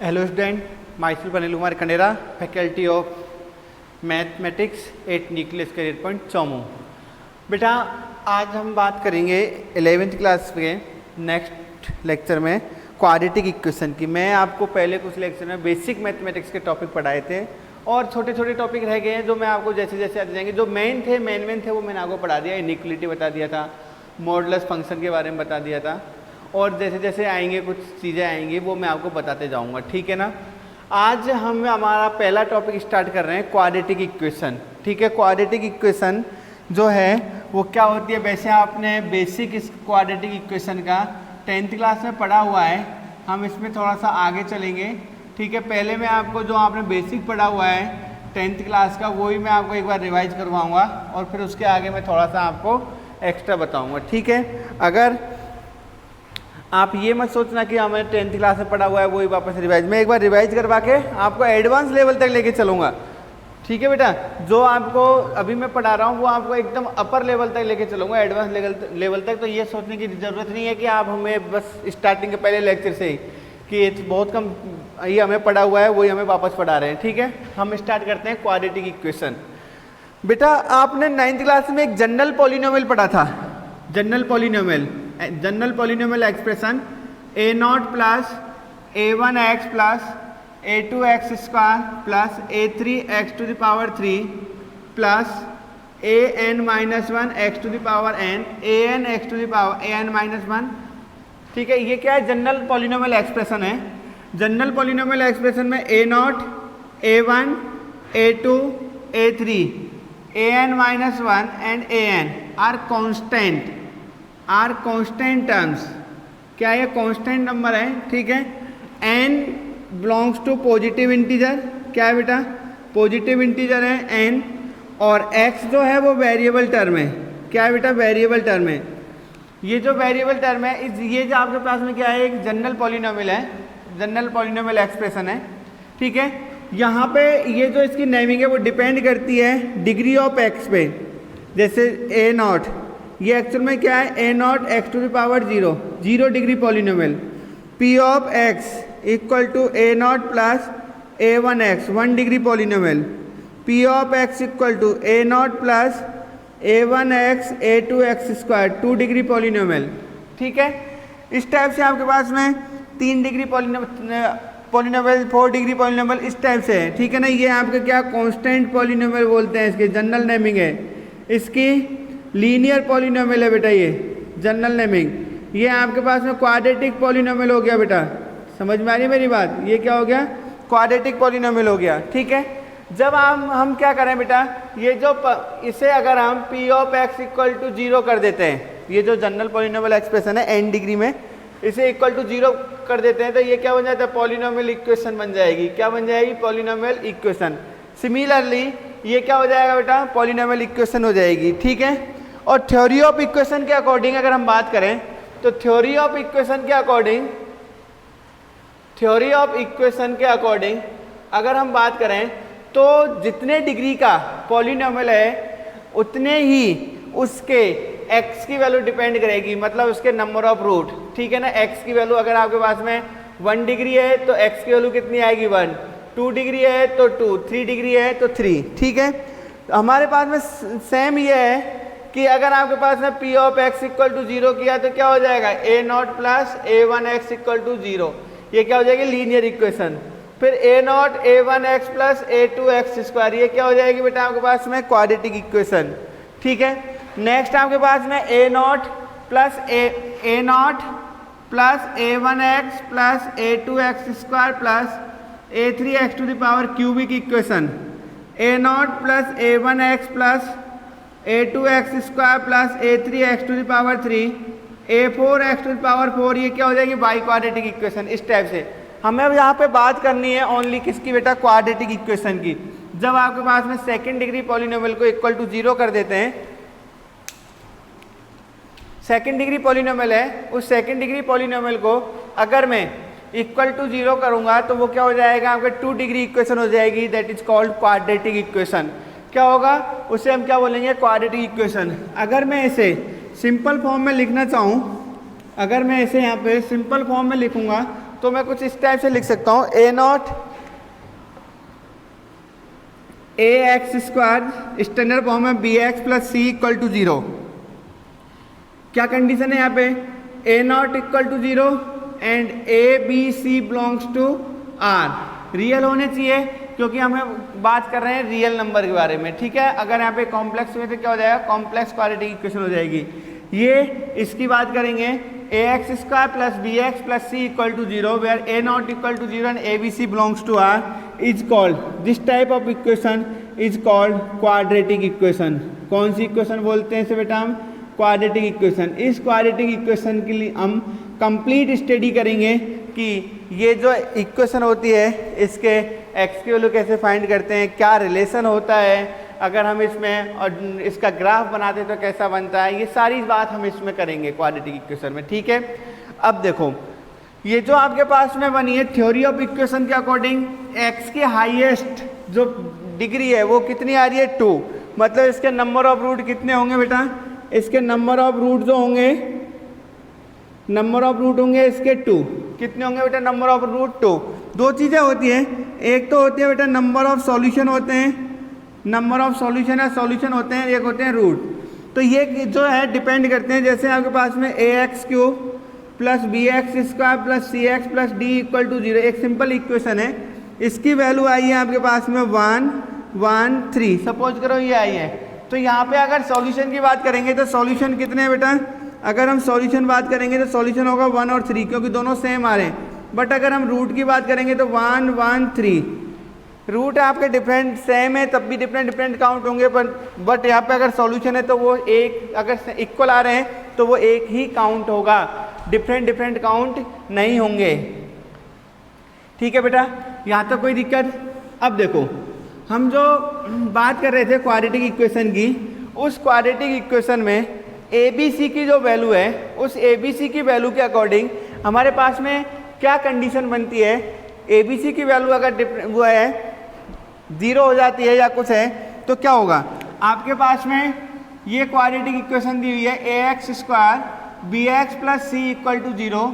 Hello student, myself Anil Kumar Kandera, faculty of mathematics eight nucleus career point Chomu. बेटा आज हम बात करेंगे 11th क्लास के नेक्स्ट लेक्चर में क्वाड्रेटिक इक्वेशन की। मैं आपको पहले कुछ लेक्चर में बेसिक मैथमेटिक्स के टॉपिक पढ़ाए थे और छोटे छोटे टॉपिक रह गए हैं जो मैं आपको जैसे जैसे आते जाएंगे। जो मेन थे वो मैंने आपको पढ़ा दिया, इनइक्वलिटी बता दिया था, मॉडुलस फंक्शन के बारे में बता दिया था, और जैसे जैसे आएंगे कुछ चीज़ें आएंगी वो मैं आपको बताते जाऊँगा, ठीक है ना। आज हम हमारा पहला टॉपिक स्टार्ट कर रहे हैं क्वाड्रेटिक इक्वेशन, ठीक है। क्वाड्रेटिक इक्वेशन जो है वो क्या होती है, वैसे आपने बेसिक इस क्वाड्रेटिक इक्वेशन का 10th क्लास में पढ़ा हुआ है, हम इसमें थोड़ा सा आगे चलेंगे, ठीक है। पहले मैं आपको जो आपने बेसिक पढ़ा हुआ है 10th क्लास का वही मैं आपको एक बार रिवाइज करवाऊँगा और फिर उसके आगे मैं थोड़ा सा आपको एक्स्ट्रा बताऊँगा, ठीक है। अगर आप ये मत सोचना कि हमें 10th क्लास में पढ़ा हुआ है वही वापस रिवाइज, मैं एक बार रिवाइज करवा के आपको एडवांस लेवल तक लेके चलूँगा, ठीक है बेटा। जो आपको अभी मैं पढ़ा रहा हूँ वो आपको एकदम अपर लेवल तक लेके चलूँगा, एडवांस लेवल तक। तो ये सोचने की ज़रूरत नहीं है कि आप हमें बस स्टार्टिंग के पहले लेक्चर से ही कि ये बहुत कम ये हमें पढ़ा हुआ है वही हमें वापस पढ़ा रहे हैं, ठीक है। हम स्टार्ट करते हैं क्वाड्रेटिक इक्वेशन। बेटा आपने 9th क्लास में एक जनरल पॉलिनोमियल पढ़ा था, general polynomial expression a0 plus a1x plus a2x square plus a3x to the power 3 plus an minus 1 x to the power n an x to the power an minus 1, ठीक है। ये क्या है, general polynomial expression है। General polynomial expression में a0 a1 a2 a3 an minus 1 and an are constant terms. क्या ये constant number है, ठीक है। n belongs to positive integer, क्या है बेटा, पॉजिटिव इंटीजर है n, और x जो है वो वेरिएबल टर्म है, क्या है बेटा, वेरिएबल टर्म है। ये जो वेरिएबल टर्म है ये जो आपके पास में क्या है, एक जनरल पॉलिनोमियल है, जनरल पॉलिनोमियल एक्सप्रेशन है, ठीक है। यहाँ पे ये जो इसकी नेमिंग है वो डिपेंड करती है डिग्री ऑफ x पे। जैसे a0 ये एक्चुअल में क्या है, a0 x to the power 0 degree polynomial, p of x equal to a0 plus a1x 1 degree polynomial, p of x equal to a0 plus a1x a2x square 2 degree polynomial, ठीक है। इस type से आपके पास में 3 डिग्री पॉलिनोमियल 4 डिग्री पॉलिनोमियल इस type से है, ठीक है ना। ये आपके क्या कांस्टेंट पॉलिनोमियल बोलते हैं, इसके जनरल नेमिंग है। इसकी लीनियर पॉलिनोमियल है बेटा, ये जनरल नेमिंग। ये आपके पास में क्वाड्रेटिक पॉलिनोमियल हो गया बेटा, समझ में आ रही है मेरी बात, ये क्या हो गया, क्वाड्रेटिक पॉलिनोमियल हो गया, ठीक है। जब हम क्या करें बेटा, ये जो इसे अगर हम p of x equal to 0 कर देते हैं, ये जो जनरल पॉलिनोमियल एक्सप्रेशन है n डिग्री में, इसे इक्वल टू 0 कर देते हैं तो ये क्या बन जाता है, पॉलिनोमियल इक्वेशन बन जाएगी। क्या बन जाएगी, पॉलिनोमियल इक्वेशन। सिमिलरली ये क्या हो जाएगा बेटा, पॉलिनोमियल इक्वेशन हो जाएगी, ठीक है। और थ्योरी ऑफ इक्वेशन के अकॉर्डिंग अगर हम बात करें तो थ्योरी ऑफ इक्वेशन के अकॉर्डिंग अगर हम बात करें तो जितने डिग्री का पॉलिनोमियल है उतने ही उसके x की वैल्यू डिपेंड करेगी, मतलब उसके नंबर ऑफ रूट, ठीक है ना। x की वैल्यू अगर आपके पास में 1 डिग्री है तो x की वैल्यू कितनी आएगी, 1, 2 डिग्री है तो 2, 3 डिग्री है तो 3, ठीक है। हमारे पास में सेम ये है कि अगर आपके पास में p of x equal to 0 किया तो क्या हो जाएगा, a0 plus a1x equal to 0, ये क्या हो जाएगी, लीनियर इक्वेशन। फिर a0 a1x plus a2x square, ये क्या हो जाएगी बेटा आपके पास में, क्वाड्रेटिक इक्वेशन, ठीक है। नेक्स्ट आपके पास में a0 plus a1x plus a2x square plus a3x to the power cubic equation, a0 plus a1x plus a2x square plus a3x to the power 3 a4x to the power 4, ये क्या हो जाएगी, biquadratic equation. इस type से हमें अब यहाँ पे बात करनी है ओनली किसकी बेटा, क्वाड्रेटिक इक्वेशन की। जब आपके पास में सेकंड डिग्री पॉलिनोमियल को इक्वल टू 0 कर देते हैं, सेकंड डिग्री पॉलिनोमियल है, उस सेकंड डिग्री पॉलिनोमियल को अगर मैं इक्वल टू 0 करूँगा तो वो क्या हो जाएगा, आपके 2 डिग्री इक्वेशन हो जाएगी, that is called quadratic equation. क्या होगा, उसे हम क्या बोलेंगे, क्वाड्रेटिक इक्वेशन। अगर मैं इसे सिंपल फॉर्म में लिखना चाहूँ, अगर मैं इसे यहाँ पे सिंपल फॉर्म में लिखूँगा तो मैं कुछ इस टाइप से लिख सकता हूँ a not a x square standard form में b x plus c equal to 0। क्या कंडीशन है यहाँ पे, a not equal to 0 and a b c belongs to R. Real होने चाहिए क्योंकि हमें बात कर रहे हैं रियल नंबर के बारे में, ठीक है। अगर यहाँ पे कॉम्प्लेक्स हुए तो क्या हो जाएगा, कॉम्प्लेक्स क्वाड्रेटिक इक्वेशन हो जाएगी। ये इसकी बात करेंगे a x square plus b x plus c equal to 0 where a not equal to 0 and a b c belongs to R is called, this type of equation is called quadratic equation. कौन सी equation बोलते हैं इसे बेटा हम, quadratic equation. इस quadratic equation के लिए हम कंप्लीट स्टडी करेंगे कि ये जो इक्वेशन होती है इसके एक्स की वैल्यू कैसे फाइंड करते हैं, क्या रिलेशन होता है, अगर हम इसमें और इसका ग्राफ बनाते तो कैसा बनता है, ये सारी बात हम इसमें करेंगे क्वाड्रेटिक इक्वेशन में, ठीक है। अब देखो ये जो आपके पास में बनी है थ्योरी ऑफ इक्वेशन के अकॉर्डिंग एक्स की हाईएस्ट जो डिग्री है वो कितनी आ रही है 2, मतलब इसके नंबर ऑफ रूट कितने होंगे बेटा, इसके नंबर ऑफ रूट जो होंगे, नंबर ऑफ रूट होंगे इसके 2। कितने होंगे बेटा, नंबर ऑफ रूट 2। दो चीज़ें होती हैं, एक तो होती है बेटा नंबर ऑफ सॉल्यूशन होते हैं, नंबर ऑफ सॉल्यूशन या सॉल्यूशन होते हैं, एक होते हैं रूट। तो ये जो है डिपेंड करते हैं, जैसे आपके पास में a x cube plus b x square plus c x plus d equal to 0 एक सिंपल इक्वेशन है। इसकी वैल्यू आई है आपके पास में 1 1 3, सपोज करो ये आई है। तो यहाँ पे अगर सॉल्यूशन की बात करेंगे तो सॉल्यूशन कितने हैं बेटा, अगर हम सॉल्यूशन बात करेंगे तो सॉल्यूशन होगा 1 और 3 क्योंकि दोनों सेम आ रहे हैं। बट अगर हम रूट की बात करेंगे तो 1 1 3, रूट आपके डिफरेंट सेम है तब भी डिफरेंट काउंट होंगे, पर बट यहाँ पे अगर सॉल्यूशन है तो वो एक, अगर इक्वल आ रहे हैं तो वो एक ही काउंट होगा, डिफरेंट काउंट नहीं होंगे, ठीक है बेटा। यहाँ तो कोई दिक्कत। अब देखो हम जो बात कर रहे थे क्वाड्रेटिक इक्वेशन की, उस क्वाड्रेटिक इक्वेशन में ए बी सी की जो वैल्यू है, उस ए बी सी की वैल्यू के अकॉर्डिंग हमारे पास में क्या कंडीशन बनती है, ए बी सी की वैल्यू अगर वो है 0 हो जाती है या कुछ है तो क्या होगा, आपके पास में ये क्वाड्रेटिक इक्वेशन दी हुई है a x square b x plus c equal to 0,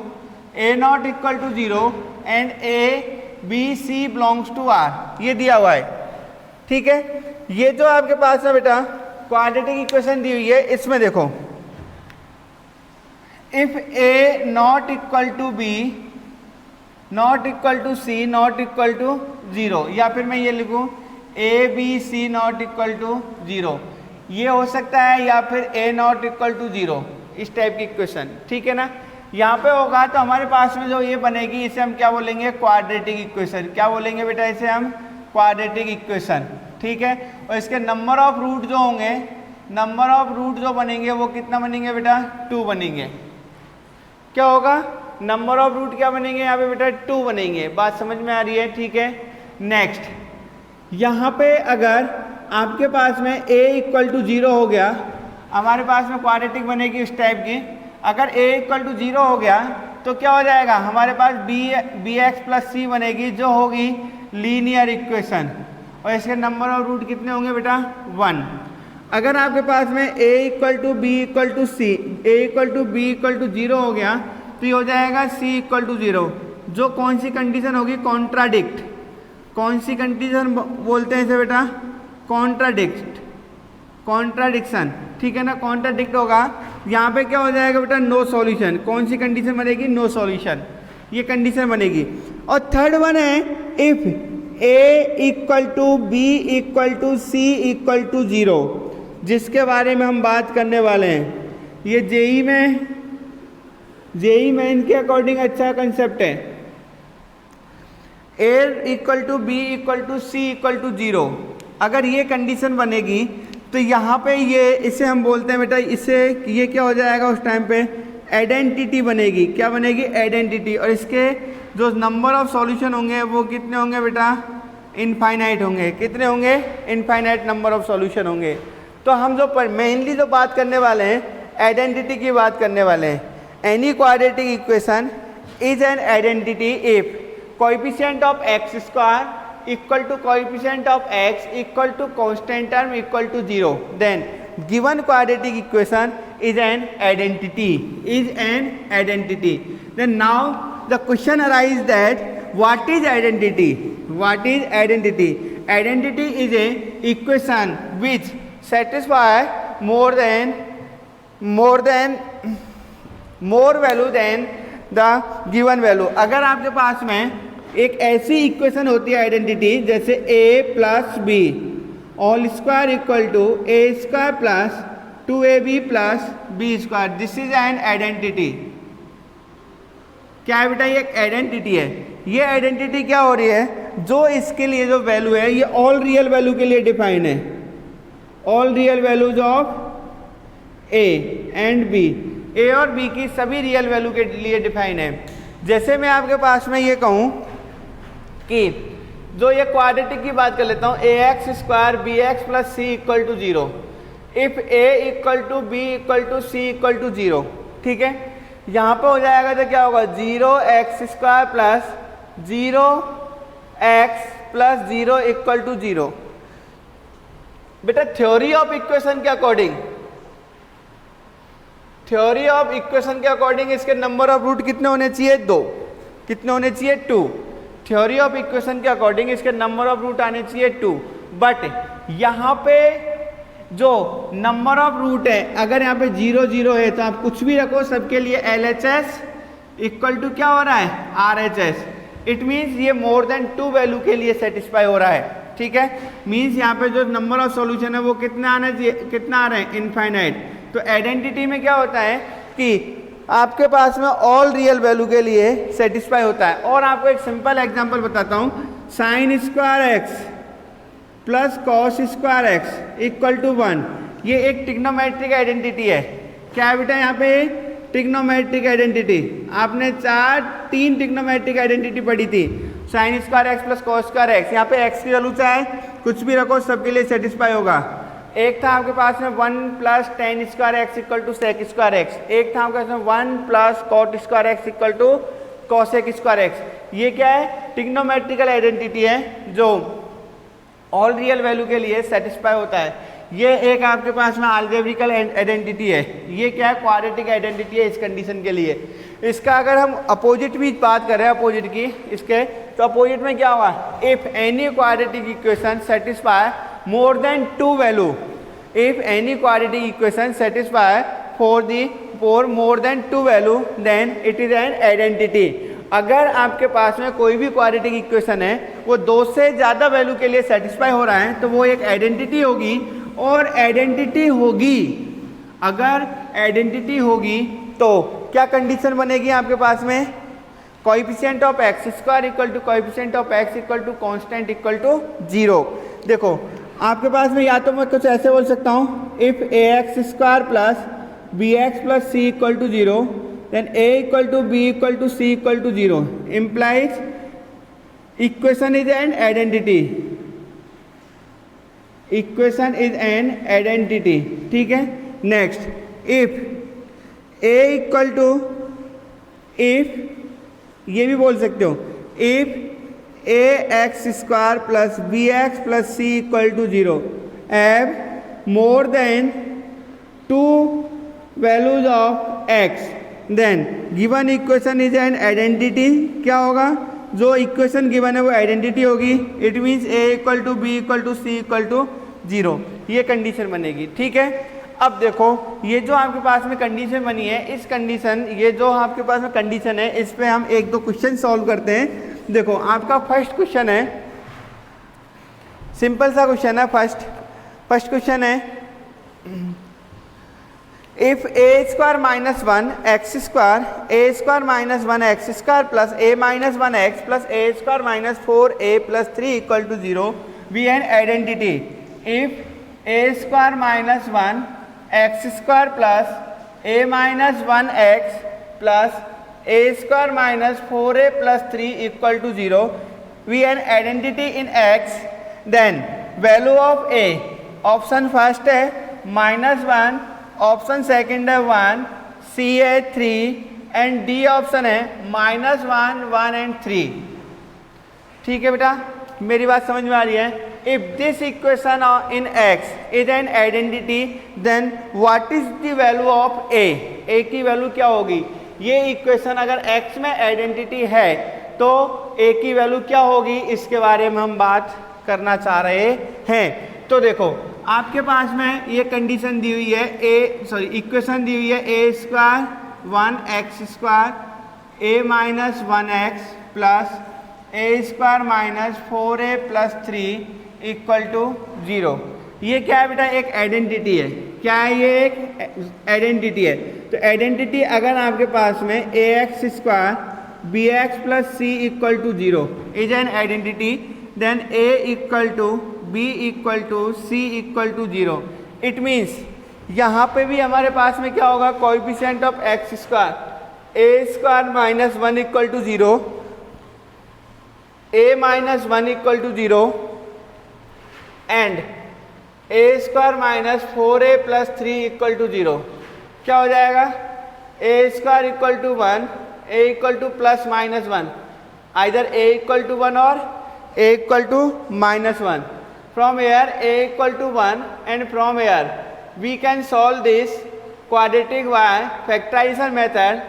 a not equal to 0 and a b c belongs to R, ये दिया हुआ है, ठीक है। ये जो आपके पास है बेटा क्वाड्रेटिक इक्वेशन दी हुई है, इसमें देखो if a not equal to b not equal to c not equal to 0, या फिर मैं ये लिखूं a b c not equal to 0, ये हो सकता है, या फिर ए नॉट इक्वल टू 0, इस टाइप की इक्वेशन, ठीक है ना। यहाँ पे होगा तो हमारे पास में जो ये बनेगी इसे हम क्या बोलेंगे, क्वाड्रेटिक इक्वेशन। क्या बोलेंगे बेटा इसे हम, क्वाड्रेटिक इक्वेशन, ठीक है। और इसके नंबर ऑफ रूट जो होंगे, नंबर ऑफ रूट जो बनेंगे वो कितना बनेंगे बेटा, 2 बनेंगे। क्या होगा, नंबर ऑफ रूट क्या बनेंगे यहाँ पे बेटा, 2 बनेंगे। बात समझ में आ रही है, ठीक है। नेक्स्ट, यहाँ पे अगर आपके पास में a इक्वल टू 0 हो गया, हमारे पास में क्वाड्रेटिक बनेगी इस टाइप की। अगर a इक्वल टू 0 हो गया तो क्या हो जाएगा, हमारे पास बी एक्स प्लस सी बनेगी जो होगी लीनियर इक्वेशन, और इसके नंबर ऑफ रूट कितने होंगे बेटा, 1। अगर आपके पास में a equal to b equal to c, a equal to b equal to 0 हो गया तो ये हो जाएगा c इक्वल टू 0, जो कौन सी कंडीशन होगी, कॉन्ट्राडिक्ट। कौन सी कंडीशन बोलते हैं इसे बेटा, कॉन्ट्राडिक्शन, ठीक है ना। कॉन्ट्राडिक्ट होगा, यहाँ पे क्या हो जाएगा बेटा, नो सॉल्यूशन। कौन सी कंडीशन बनेगी, नो सॉल्यूशन, ये कंडीशन बनेगी। और थर्ड वन है if a equal to b equal to c equal to 0, जिसके बारे में हम बात करने वाले हैं। ये जेई में इनके अकॉर्डिंग अच्छा कंसेप्ट है। a equal to b equal to c equal to 0, अगर ये कंडीशन बनेगी तो यहाँ पे ये, इसे हम बोलते हैं बेटा, इसे ये क्या हो जाएगा उस टाइम पे, आइडेंटिटी बनेगी। क्या बनेगी, आइडेंटिटी। और इसके जो नंबर ऑफ सॉल्यूशन होंगे वो कितने होंगे बेटा, इनफाइनाइट होंगे। कितने होंगे, इनफाइनाइट नंबर ऑफ सॉल्यूशन होंगे। तो हम जो मेनली जो बात करने वाले हैं, आइडेंटिटी की बात करने वाले हैं। Any quadratic equation is an identity if coefficient of x square equal to coefficient of x equal to constant term equal to 0, then given quadratic equation is an identity, then now the question arise that what is identity, what is identity, identity is a equation which satisfy more value than the given value. अगर आपके पास में एक ऐसी equation होती है identity जैसे a plus b all square equal to a square plus 2ab plus b square, this is an identity. क्या है बेटा, ये एक आइडेंटिटी है। ये आइडेंटिटी क्या हो रही है, जो इसके लिए जो वैल्यू है ये ऑल रियल वैल्यू के लिए डिफाइन है, all real values of a and b, a और बी की सभी रियल वैल्यू के लिए डिफाइन है। जैसे मैं आपके पास में ये कहूँ कि जो ये क्वाड्रेटिक की बात कर लेता हूँ, a x square b x plus c equal to 0, if a equal to b equal to c equal to 0, ठीक है। यहाँ पे हो जाएगा तो क्या होगा, 0x square plus 0x plus 0 equal to 0। बेटा थ्योरी ऑफ इक्वेशन के अकॉर्डिंग, थ्योरी ऑफ इक्वेशन के अकॉर्डिंग इसके नंबर ऑफ रूट कितने होने चाहिए, 2। कितने होने चाहिए, 2। थ्योरी ऑफ इक्वेशन के अकॉर्डिंग इसके नंबर ऑफ रूट आने चाहिए 2, बट यहाँ पे जो नंबर ऑफ रूट है, अगर यहाँ पे 0 0 है तो आप कुछ भी रखो, सबके लिए LHS इक्वल टू क्या हो रहा है, RHS। इट मीन्स ये मोर देन 2 वैल्यू के लिए सेटिस्फाई हो रहा है, ठीक है। मीन्स यहाँ पे जो नंबर ऑफ सॉल्यूशन है वो कितना आना चाहिए, कितना आ रहे हैं, इनफाइनाइट। तो आइडेंटिटी में क्या होता है कि आपके पास में ऑल रियल वैल्यू के लिए सेटिस्फाई होता है। और आपको एक सिंपल एग्जांपल बताता हूँ, sine square x plus cos square x equal to 1, ये एक ट्रिग्नोमेट्रिक आइडेंटिटी है। क्या है बेटा, यहाँ पे ट्रिग्नोमेट्रिक आइडेंटिटी, आपने 3 ट्रिग्नोमेट्रिक आइडेंटिटी पढ़ी थी, sign square x plus cos square x. यहाँ पे एक्स की वैल्यू चाहे कुछ भी रखो, सबके लिए सेटिस्फाई होगा। एक था आपके पास में 1 plus tan square x equal to sec square x, एक था आपके पास में 1 plus cot square x equal to cosec square x. ये क्या है, ट्रिग्नोमेट्रिकल आइडेंटिटी है जो ऑल रियल वैल्यू के लिए सेटिस्फाई होता है। ये एक आपके पास में अलजेब्रिकल आइडेंटिटी है, ये क्या है, क्वाड्रेटिक आइडेंटिटी है इस कंडीशन के लिए। इसका अगर हम अपोजिट भी बात करें, अपोजिट की इसके, तो अपोजिट में क्या होगा, if any quadratic equation satisfy more than 2 value, if any quadratic equation satisfy for more than 2 value then it is an identity। अगर आपके पास में कोई भी क्वाड्रेटिक इक्वेशन है वो 2 से ज़्यादा वैल्यू के लिए सेटिस्फाई हो रहा है तो वो एक आइडेंटिटी होगी। और आइडेंटिटी होगी, अगर आइडेंटिटी होगी तो क्या कंडीशन बनेगी आपके पास में, coefficient of x square equal to coefficient of x equal to constant equal to 0। देखो आपके पास में या तो मैं कुछ ऐसे बोल सकता हूँ, if a x square plus b x plus c equal to 0 then a equal to b equal to c equal to 0 implies equation is an identity, equation is an identity, ठीक है। Next, if a equal to, if ये भी बोल सकते हो, if a x square plus b x plus c equal to 0 have more than 2 values of x then given equation is an identity. क्या होगा, जो इक्वेशन गिवन है वो आइडेंटिटी होगी। It means a equal to b equal to c equal to 0, ये condition बनेगी, ठीक है। अब देखो ये जो आपके पास में कंडीशन बनी है, इस कंडीशन, ये जो आपके पास में कंडीशन है, इस पे हम 1-2 क्वेश्चन सॉल्व करते हैं। देखो आपका फर्स्ट क्वेश्चन है, सिंपल सा क्वेश्चन है। फर्स्ट क्वेश्चन है, if a square minus 1 x square a square minus 1 x square plus a minus 1 x plus a square minus 4 a plus 3 equal to 0 be an identity. If a square minus 1 x square plus a minus 1 x plus a square minus 4a plus 3 equal to 0 we an identity in x, then value of a, option first है -1, option second है 1, सी है 3 and D option है -1, 1 and 3। ठीक है बेटा, मेरी बात समझ में आ रही है। If this equation in x is an identity then what is the value of a, a की वैल्यू क्या होगी, ये इक्वेशन अगर x में आइडेंटिटी है तो a की वैल्यू क्या होगी, इसके बारे में हम बात करना चाह रहे हैं। तो देखो आपके पास में ये कंडीशन दी हुई है, इक्वेशन दी हुई है a square 1x square a minus 1x plus a square minus 4a plus 3 equal to 0। ये क्या है बेटा, एक आइडेंटिटी है। क्या है ये, एक आइडेंटिटी है। तो आइडेंटिटी अगर आपके पास में ax square bx plus c equal to 0 is an identity, then a equal to b equal to c equal to 0। It means यहाँ पे भी हमारे पास में क्या होगा, coefficient of x square a square minus 1 equal to 0, a minus 1 equal to 0 and a square minus 4a plus 3 equal to 0। क्या हो जाएगा, a square equal to 1, a equal to plus minus 1, either a equal to 1 और a equal to minus 1। From here a equal to 1 and from here we can solve this quadratic by factorization method.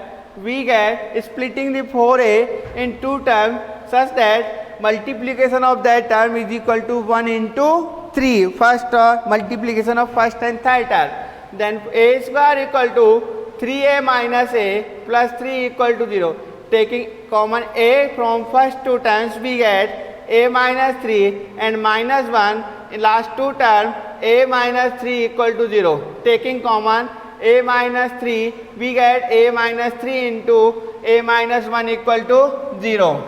We get splitting the 4a in two terms such that multiplication of that term is equal to 1 into 3, first multiplication of first and third term. Then a square equal to 3a minus a plus 3 equal to 0. Taking common a from first two terms, we get a minus 3 and minus 1 in last two terms, a minus 3 equal to 0. Taking common a minus 3, we get a minus 3 into a minus 1 equal to 0.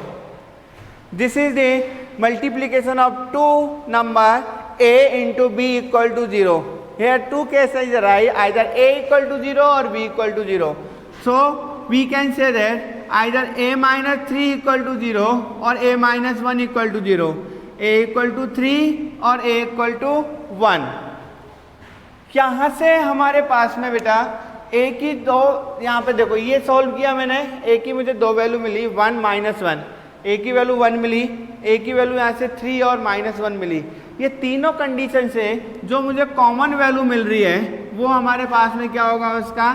This is the multiplication of two number a into b equal to 0. Here two cases arise, either a equal to 0 or b equal to 0. So we can say that either a minus 3 equal to 0 or a minus 1 equal to 0, a equal to 3 or a equal to 1. यहाँ से हमारे पास में बेटा a की दो, यहाँ पे देखो ये सॉल्व किया मैंने, a की मुझे दो वैल्यू मिली 1 माइनस 1, a की वैल्यू 1 मिली, a की वैल्यू यहाँ से 3 और माइनस 1 मिली। ये तीनों कंडीशन से जो मुझे कॉमन वैल्यू मिल रही है वो हमारे पास में क्या होगा, उसका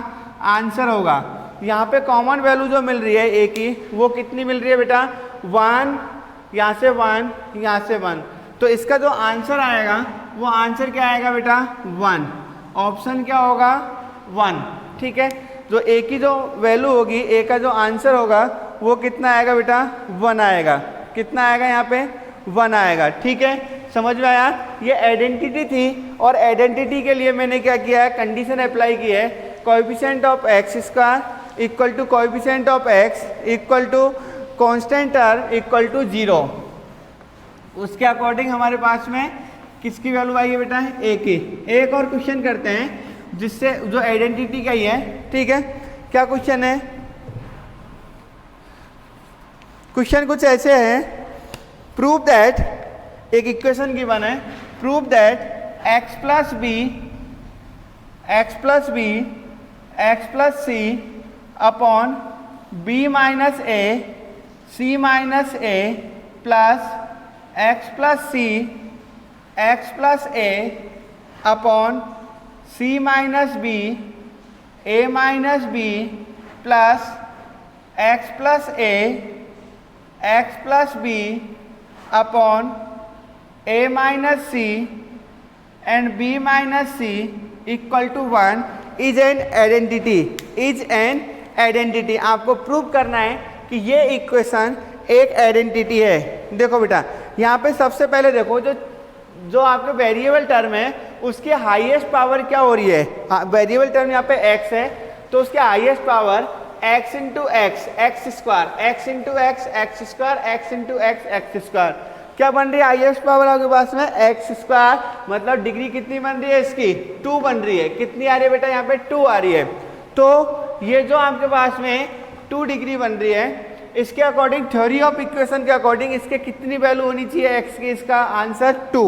आंसर होगा। यहाँ पे कॉमन वैल्यू जो मिल रही है a की वो कितनी मिल रही है बेटा, 1, यहाँ से 1, यहाँ से 1। तो इसका जो आंसर आएगा वो आंसर क्या आएगा बेटा, 1। ऑप्शन क्या होगा, 1। ठीक है, जो a की जो वैल्यू होगी, a का जो आंसर होगा वो कितना आएगा बेटा, 1 आएगा। कितना आएगा यहाँ पे, 1 आएगा। ठीक है, समझ में आया। ये आइडेंटिटी थी और आइडेंटिटी के लिए मैंने क्या किया है, कंडीशन अप्लाई की है, coefficient of x square equal to coefficient of x equal to constant term equal to 0। उसके अकॉर्डिंग हमारे पास में किसकी वैल्यू आई है बेटा, a की। एक और क्वेश्चन करते हैं जिससे जो आइडेंटिटी का ही है। ठीक है, क्या क्वेश्चन है, क्वेश्चन कुछ ऐसे है, प्रूव दैट, एक इक्वेशन गिवन है, prove that x plus b x plus c upon b minus a c minus a plus x plus a upon c minus b a minus b plus x plus b upon a minus c and b minus c equal to 1 is an identity. Is an identity, आपको prove करना है कि ये equation एक identity है। देखो बेटा, यहाँ पे सबसे पहले देखो जो आपके वेरिएबल टर्म है उसकी हाईएस्ट पावर क्या हो रही है, वेरिएबल टर्म यहाँ पे x है तो उसके highest power x into x, x square, x into x, x square, x into x, x square. क्या बन रही है हाईएस्ट पावर आपके पास में, एक्स स्क्वायर, मतलब डिग्री कितनी बन रही है इसकी, 2 बन रही है। कितनी आ रही है बेटा, यहाँ पे 2 आ रही है। तो ये जो आपके पास में 2 डिग्री बन रही है, इसके अकॉर्डिंग थ्योरी ऑफ इक्वेशन के अकॉर्डिंग इसके कितनी वैल्यू होनी चाहिए x की, इसका आंसर 2।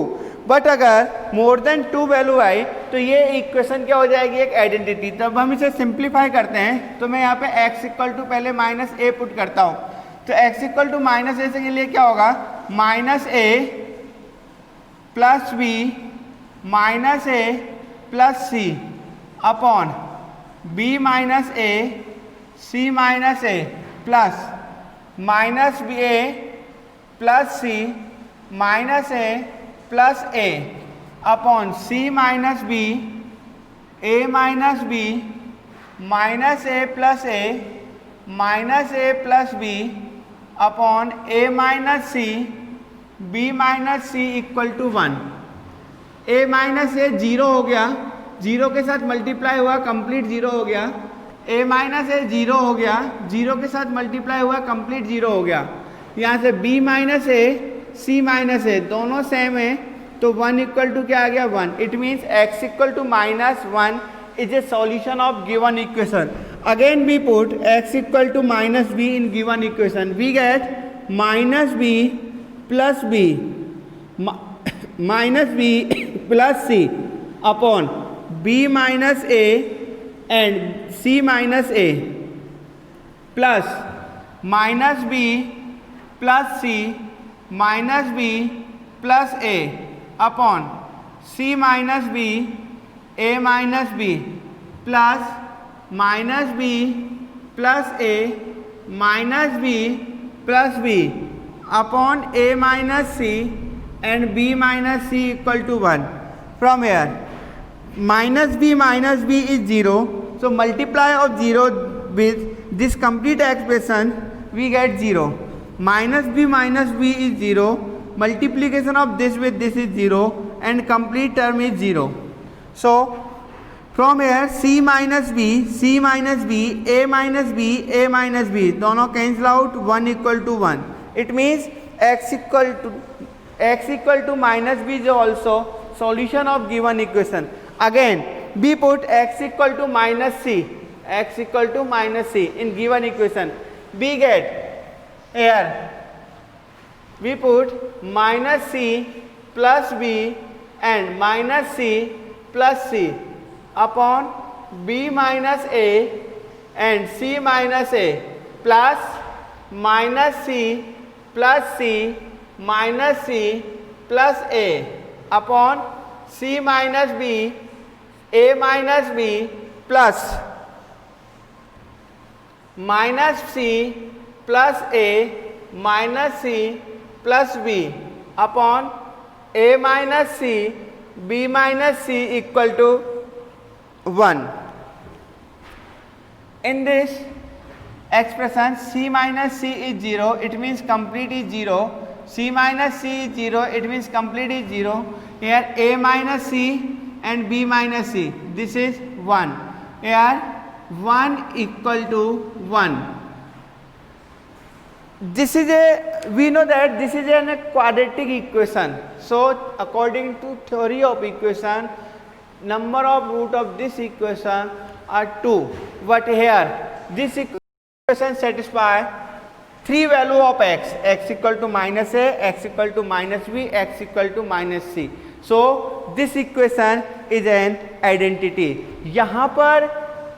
बट अगर मोर देन 2 वैल्यू आई तो ये इक्वेशन क्या हो जाएगी, एक आइडेंटिटी। तब हम इसे सिंप्लीफाई करते हैं, तो मैं यहाँ पे x इक्वल टू पहले माइनस ए पुट करता हूँ, तो x इक्वल टू माइनस ए के लिए क्या होगा, minus a plus B minus a plus c upon B minus a c minus a plus minus b A plus C minus a plus a upon c minus b a minus b minus a plus a minus a plus b upon a minus C b minus c equal to 1। A minus a zero हो गया, zero के साथ multiply हुआ complete zero हो गया। ए minus a zero हो गया, zero के साथ मल्टीप्लाई हुआ कंप्लीट जीरो हो गया। यहाँ से B minus a c minus ए दोनों सेम है तो 1 इक्वल टू क्या आ गया 1। It means x equal to -1 is a solution of given equation. Again we put x equal to minus b in given equation. We get minus b plus b minus b plus c upon b minus a and c minus a plus minus b plus c minus b plus a upon c minus b a minus b plus minus b plus a minus b plus b upon a minus c and b minus c equal to 1. From here minus b is 0, so multiply of 0 with this complete expression we get 0. Minus b is 0, multiplication of this with this is 0 and complete term is 0. So from here c minus b, a minus b दोनों cancel out 1 equal to 1. It means x equal to minus b is also solution of given equation. Again we put x equal to minus c in given equation. We get here we put minus c plus b and minus c plus c upon b minus a and c minus a plus minus c plus c minus c plus a upon c minus b a minus b plus minus c plus a minus c plus b upon a minus c b minus c equal to 1. In this expression c minus c is 0, it means complete is 0. C minus c is 0, it means complete is 0. Here a minus c and b minus c, this is 1. Here 1 equal to 1. This is we know that this is a quadratic equation. So according to theory of equation, number of root of this equation are 2. But here this equation satisfy 3 value of x equal to minus a, x equal to minus b, x equal to minus c. So this equation is an identity. यहाँ पर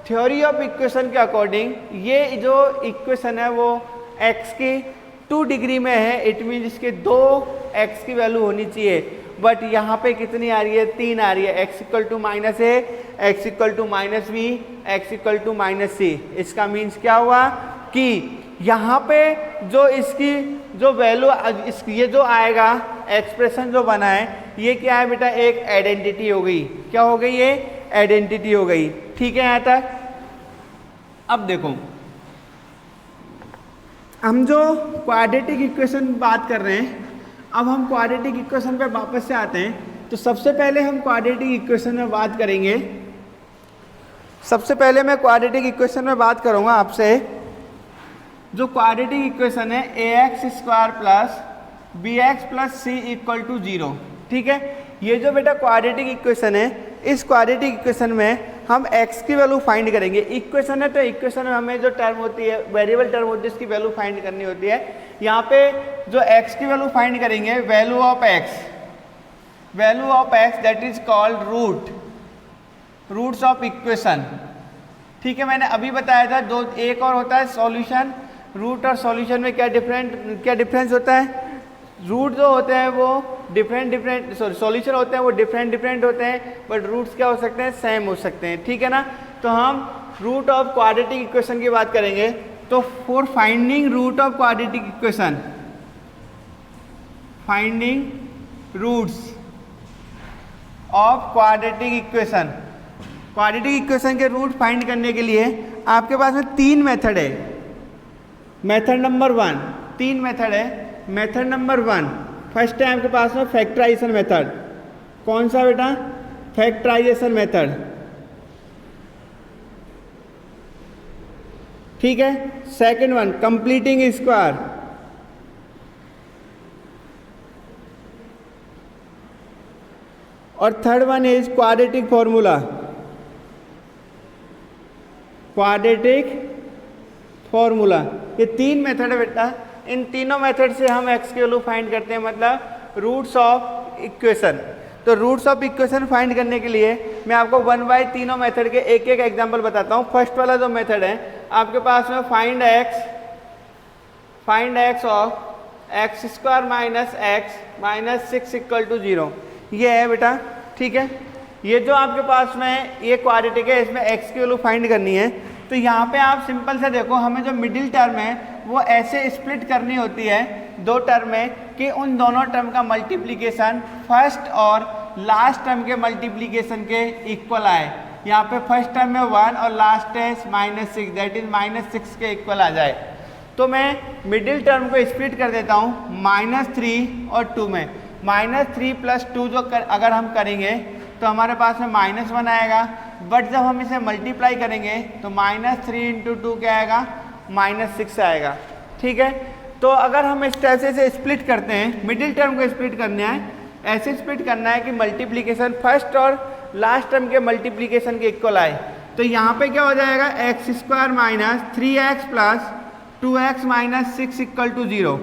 theory of equation के according ये जो equation है वो x की 2 degree में है, इट मीन इसके 2 x की वैल्यू होनी चाहिए, बट यहाँ पे कितनी आ रही है 3 आ रही है। x equal to minus a, x equal to minus b, x equal to minus c. इसका मीन्स क्या हुआ कि यहाँ पे जो इसकी जो वैल्यू ये जो आएगा एक्सप्रेशन जो बना है ये क्या है बेटा, एक आइडेंटिटी हो गई। क्या हो गई, ये आइडेंटिटी हो गई। ठीक है यहाँ तक। अब देखो हम जो क्वाड्रेटिक इक्वेशन बात कर रहे हैं, अब हम क्वाड्रेटिक इक्वेशन पे वापस से आते हैं। तो सबसे पहले हम क्वाड्रेटिक इक्वेशन में बात करेंगे। सबसे पहले मैं क्वाड्रेटिक इक्वेशन में बात करूंगा आपसे। जो क्वाड्रेटिक इक्वेशन है ax square plus bx plus c equal to 0। ठीक है, ये जो बेटा क्वाड्रेटिक इक्वेशन है, इस क्वाड्रेटिक इक्वेशन में हम x की वैल्यू फाइंड करेंगे। इक्वेशन है तो इक्वेशन में हमें जो टर्म होती है, वेरिएबल टर्म होती है, उसकी वैल्यू फाइंड करनी होती है। यहाँ पे जो x की वैल्यू फाइंड करेंगे, value of x that is called roots of equation. ठीक है, मैंने अभी बताया था दो, एक और होता है सॉल्यूशन। रूट और सॉल्यूशन में क्या डिफरेंस होता है? रूट जो होते हैं वो सॉल्यूशन होते हैं वो डिफरेंट होते हैं, बट रूट्स क्या हो सकते हैं, सेम हो सकते हैं। ठीक है ना। तो हम रूट ऑफ क्वाड्रेटिक इक्वेशन की बात करेंगे तो for finding root of quadratic equation, finding roots of quadratic equation, quadratic equation के रूट फाइंड करने के लिए आपके पास में 3 मेथड है। मेथड नंबर 1, 3 मेथड है। मेथड नंबर 1 फर्स्ट है आपके पास में फैक्टराइजेशन मेथड। कौन सा बेटा? फैक्टराइजेशन मेथड, ठीक है। सेकंड वन कंप्लीटिंग स्क्वायर, और third one is quadratic formula, quadratic formula. ये 3 मेथड है बेटा। इन तीनों मेथड से हम एक्स की वैल्यू फाइंड करते हैं, मतलब रूट्स ऑफ इक्वेशन। तो रूट्स ऑफ इक्वेशन फाइंड करने के लिए मैं आपको 1 बाय तीनों मेथड के एक एक एग्जांपल बताता हूँ। फर्स्ट वाला जो मेथड है आपके पास में find x of x square minus x minus 6 equal to 0, ये है बेटा, ठीक है। ये जो आपके पास में ये क्वाड्रेटिक है, इसमें एक्स की वैल्यू फाइंड करनी है। तो यहाँ पे आप सिंपल से देखो, हमें जो मिडिल टर्म है वो ऐसे स्प्लिट करनी होती है 2 टर्म में कि उन दोनों टर्म का मल्टीप्लिकेशन फर्स्ट और लास्ट टर्म के मल्टीप्लिकेशन के इक्वल आए। यहाँ पे फर्स्ट टर्म में 1 और लास्ट है -6, दैट इज -6 के इक्वल आ जाए। तो मैं मिडिल टर्म को स्प्लिट कर देता हूँ -3 और 2 में। -3 + 2 जो अगर हम करेंगे तो हमारे पास में -1 आएगा, बट जब हम इसे मल्टीप्लाई करेंगे तो -3 × 2 क्या आएगा? -6 आएगा, ठीक है। तो अगर हम इस तरह से स्प्लिट करते हैं, मिडिल टर्म को स्प्लिट करना है, ऐसे स्प्लिट करना है कि मल्टीप्लिकेशन फर्स्ट और लास्ट टर्म के मल्टीप्लिकेशन के इक्वल आए। तो यहाँ पे क्या हो जाएगा? x² - 3x + 2x - 6 equal to 0।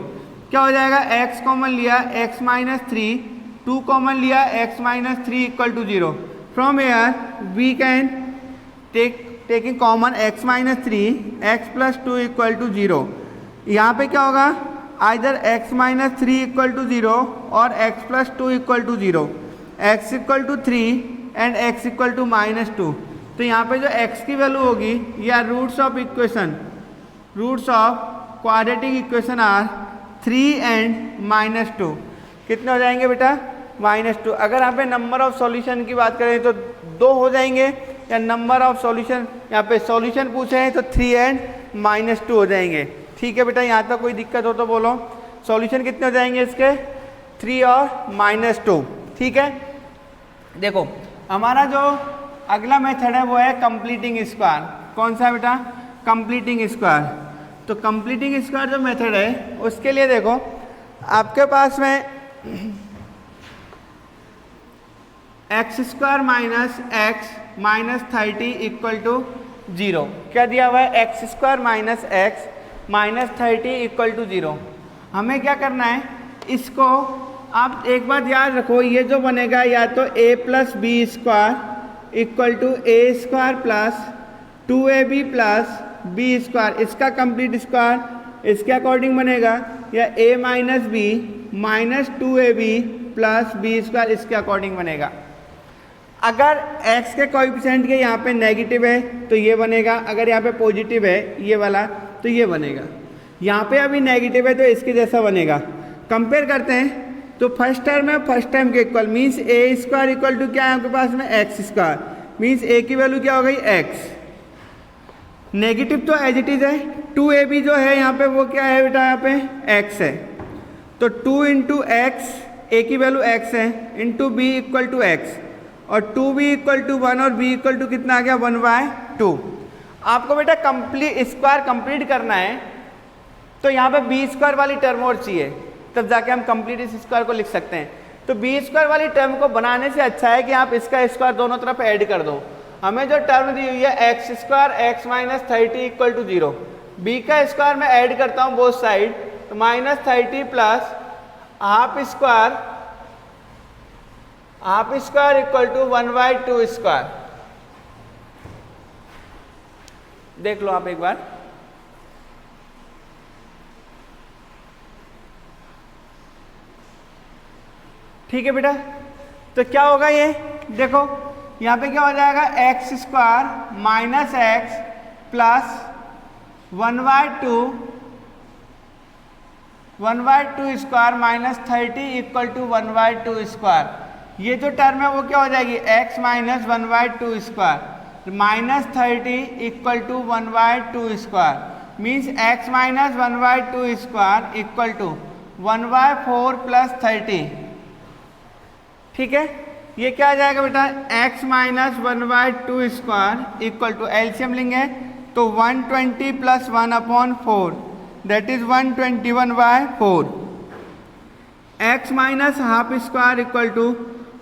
क्या हो जाएगा? x कॉमन लिया, x - 3, 2 कॉमन लिया, x - 3 equal to 0। From here we can taking common x - 3, x + 2 equal to 0। यहाँ पे क्या होगा? आइदर x - 3 इक्वल टू 0 और x + 2 equal to 0, x = 3 and x = -2। तो यहाँ पे जो x की वैल्यू होगी या roots of equation, roots of quadratic equation are 3 and -2। कितने हो जाएंगे बेटा? -2। अगर यहाँ पे नंबर ऑफ सॉल्यूशन की बात करें तो 2 हो जाएंगे, या नंबर ऑफ सॉल्यूशन यहाँ पे सॉल्यूशन पूछे हैं तो 3 एंड -2 हो जाएंगे, ठीक है बेटा। यहाँ तक कोई दिक्कत हो तो बोलो। सॉल्यूशन कितने हो जाएंगे इसके? 3 और -2, ठीक है। देखो हमारा जो अगला मेथड है वो है कंप्लीटिंग स्क्वायर। कौन सा बेटा? Completing square. तो कंप्लीटिंग स्क्वायर जो मेथड है उसके लिए देखो आपके पास में x² - x -30 इक्वल टू 0। क्या दिया हुआ है? x² - x -30 equal to 0। हमें क्या करना है? इसको आप एक बात याद रखो, ये जो बनेगा या तो a + b² equal to a² + 2ab + b², इसका कंप्लीट स्क्वायर इसके अकॉर्डिंग बनेगा, या a - b -2ab + b² इसके अकॉर्डिंग बनेगा। अगर x के कोएफिशिएंट के यहाँ पे नेगेटिव है तो ये बनेगा, अगर यहाँ पे पॉजिटिव है ये वाला तो ये बनेगा। यहाँ पे अभी नेगेटिव है तो इसके जैसा बनेगा। कंपेयर करते हैं तो फर्स्ट टर्म है फर्स्ट टर्म के equal, means a² equal to क्या है आपके पास में? x², मीन्स a की वैल्यू क्या हो गई? x। नेगेटिव तो एज इट इज है, 2ab जो है यहाँ पे वो क्या है बेटा? यहाँ पे x है। तो 2 × x, a की वैल्यू x है, into b equal to x, और 2b इक्वल टू 1 और b इक्वल टू कितना आ गया? 1/2। आपको बेटा स्क्वायर कंप्लीट करना है तो यहाँ पे b² वाली टर्म और चाहिए, तब जाके हम कंप्लीट इस स्क्वायर को लिख सकते हैं। तो b² वाली टर्म को बनाने से अच्छा है कि आप इसका स्क्वायर दोनों तरफ ऐड कर दो। हमें जो टर्म दी हुई है x² x - 30 equal to 0, b का स्क्वायर मैं ऐड करता हूँ बोथ साइड, तो -30 + half square equal to 1/2 square. देख लो आप एक बार। ठीक है बेटा, तो क्या होगा ये? देखो यहाँ पे क्या हो जाएगा, x square minus x plus 1/2 square minus 30 equal to 1/2 square. ये जो टर्म है वो क्या हो जाएगी, x minus 1/2 square minus 30 equal to 1/2 square means x minus 1/2 square equal to 1/4 plus 30। ठीक है, ये क्या आ जाएगा बेटा, x minus 1/2 square equal to LCM लेंगे तो 120 plus 1/4 that is 121/4। x minus half square equal to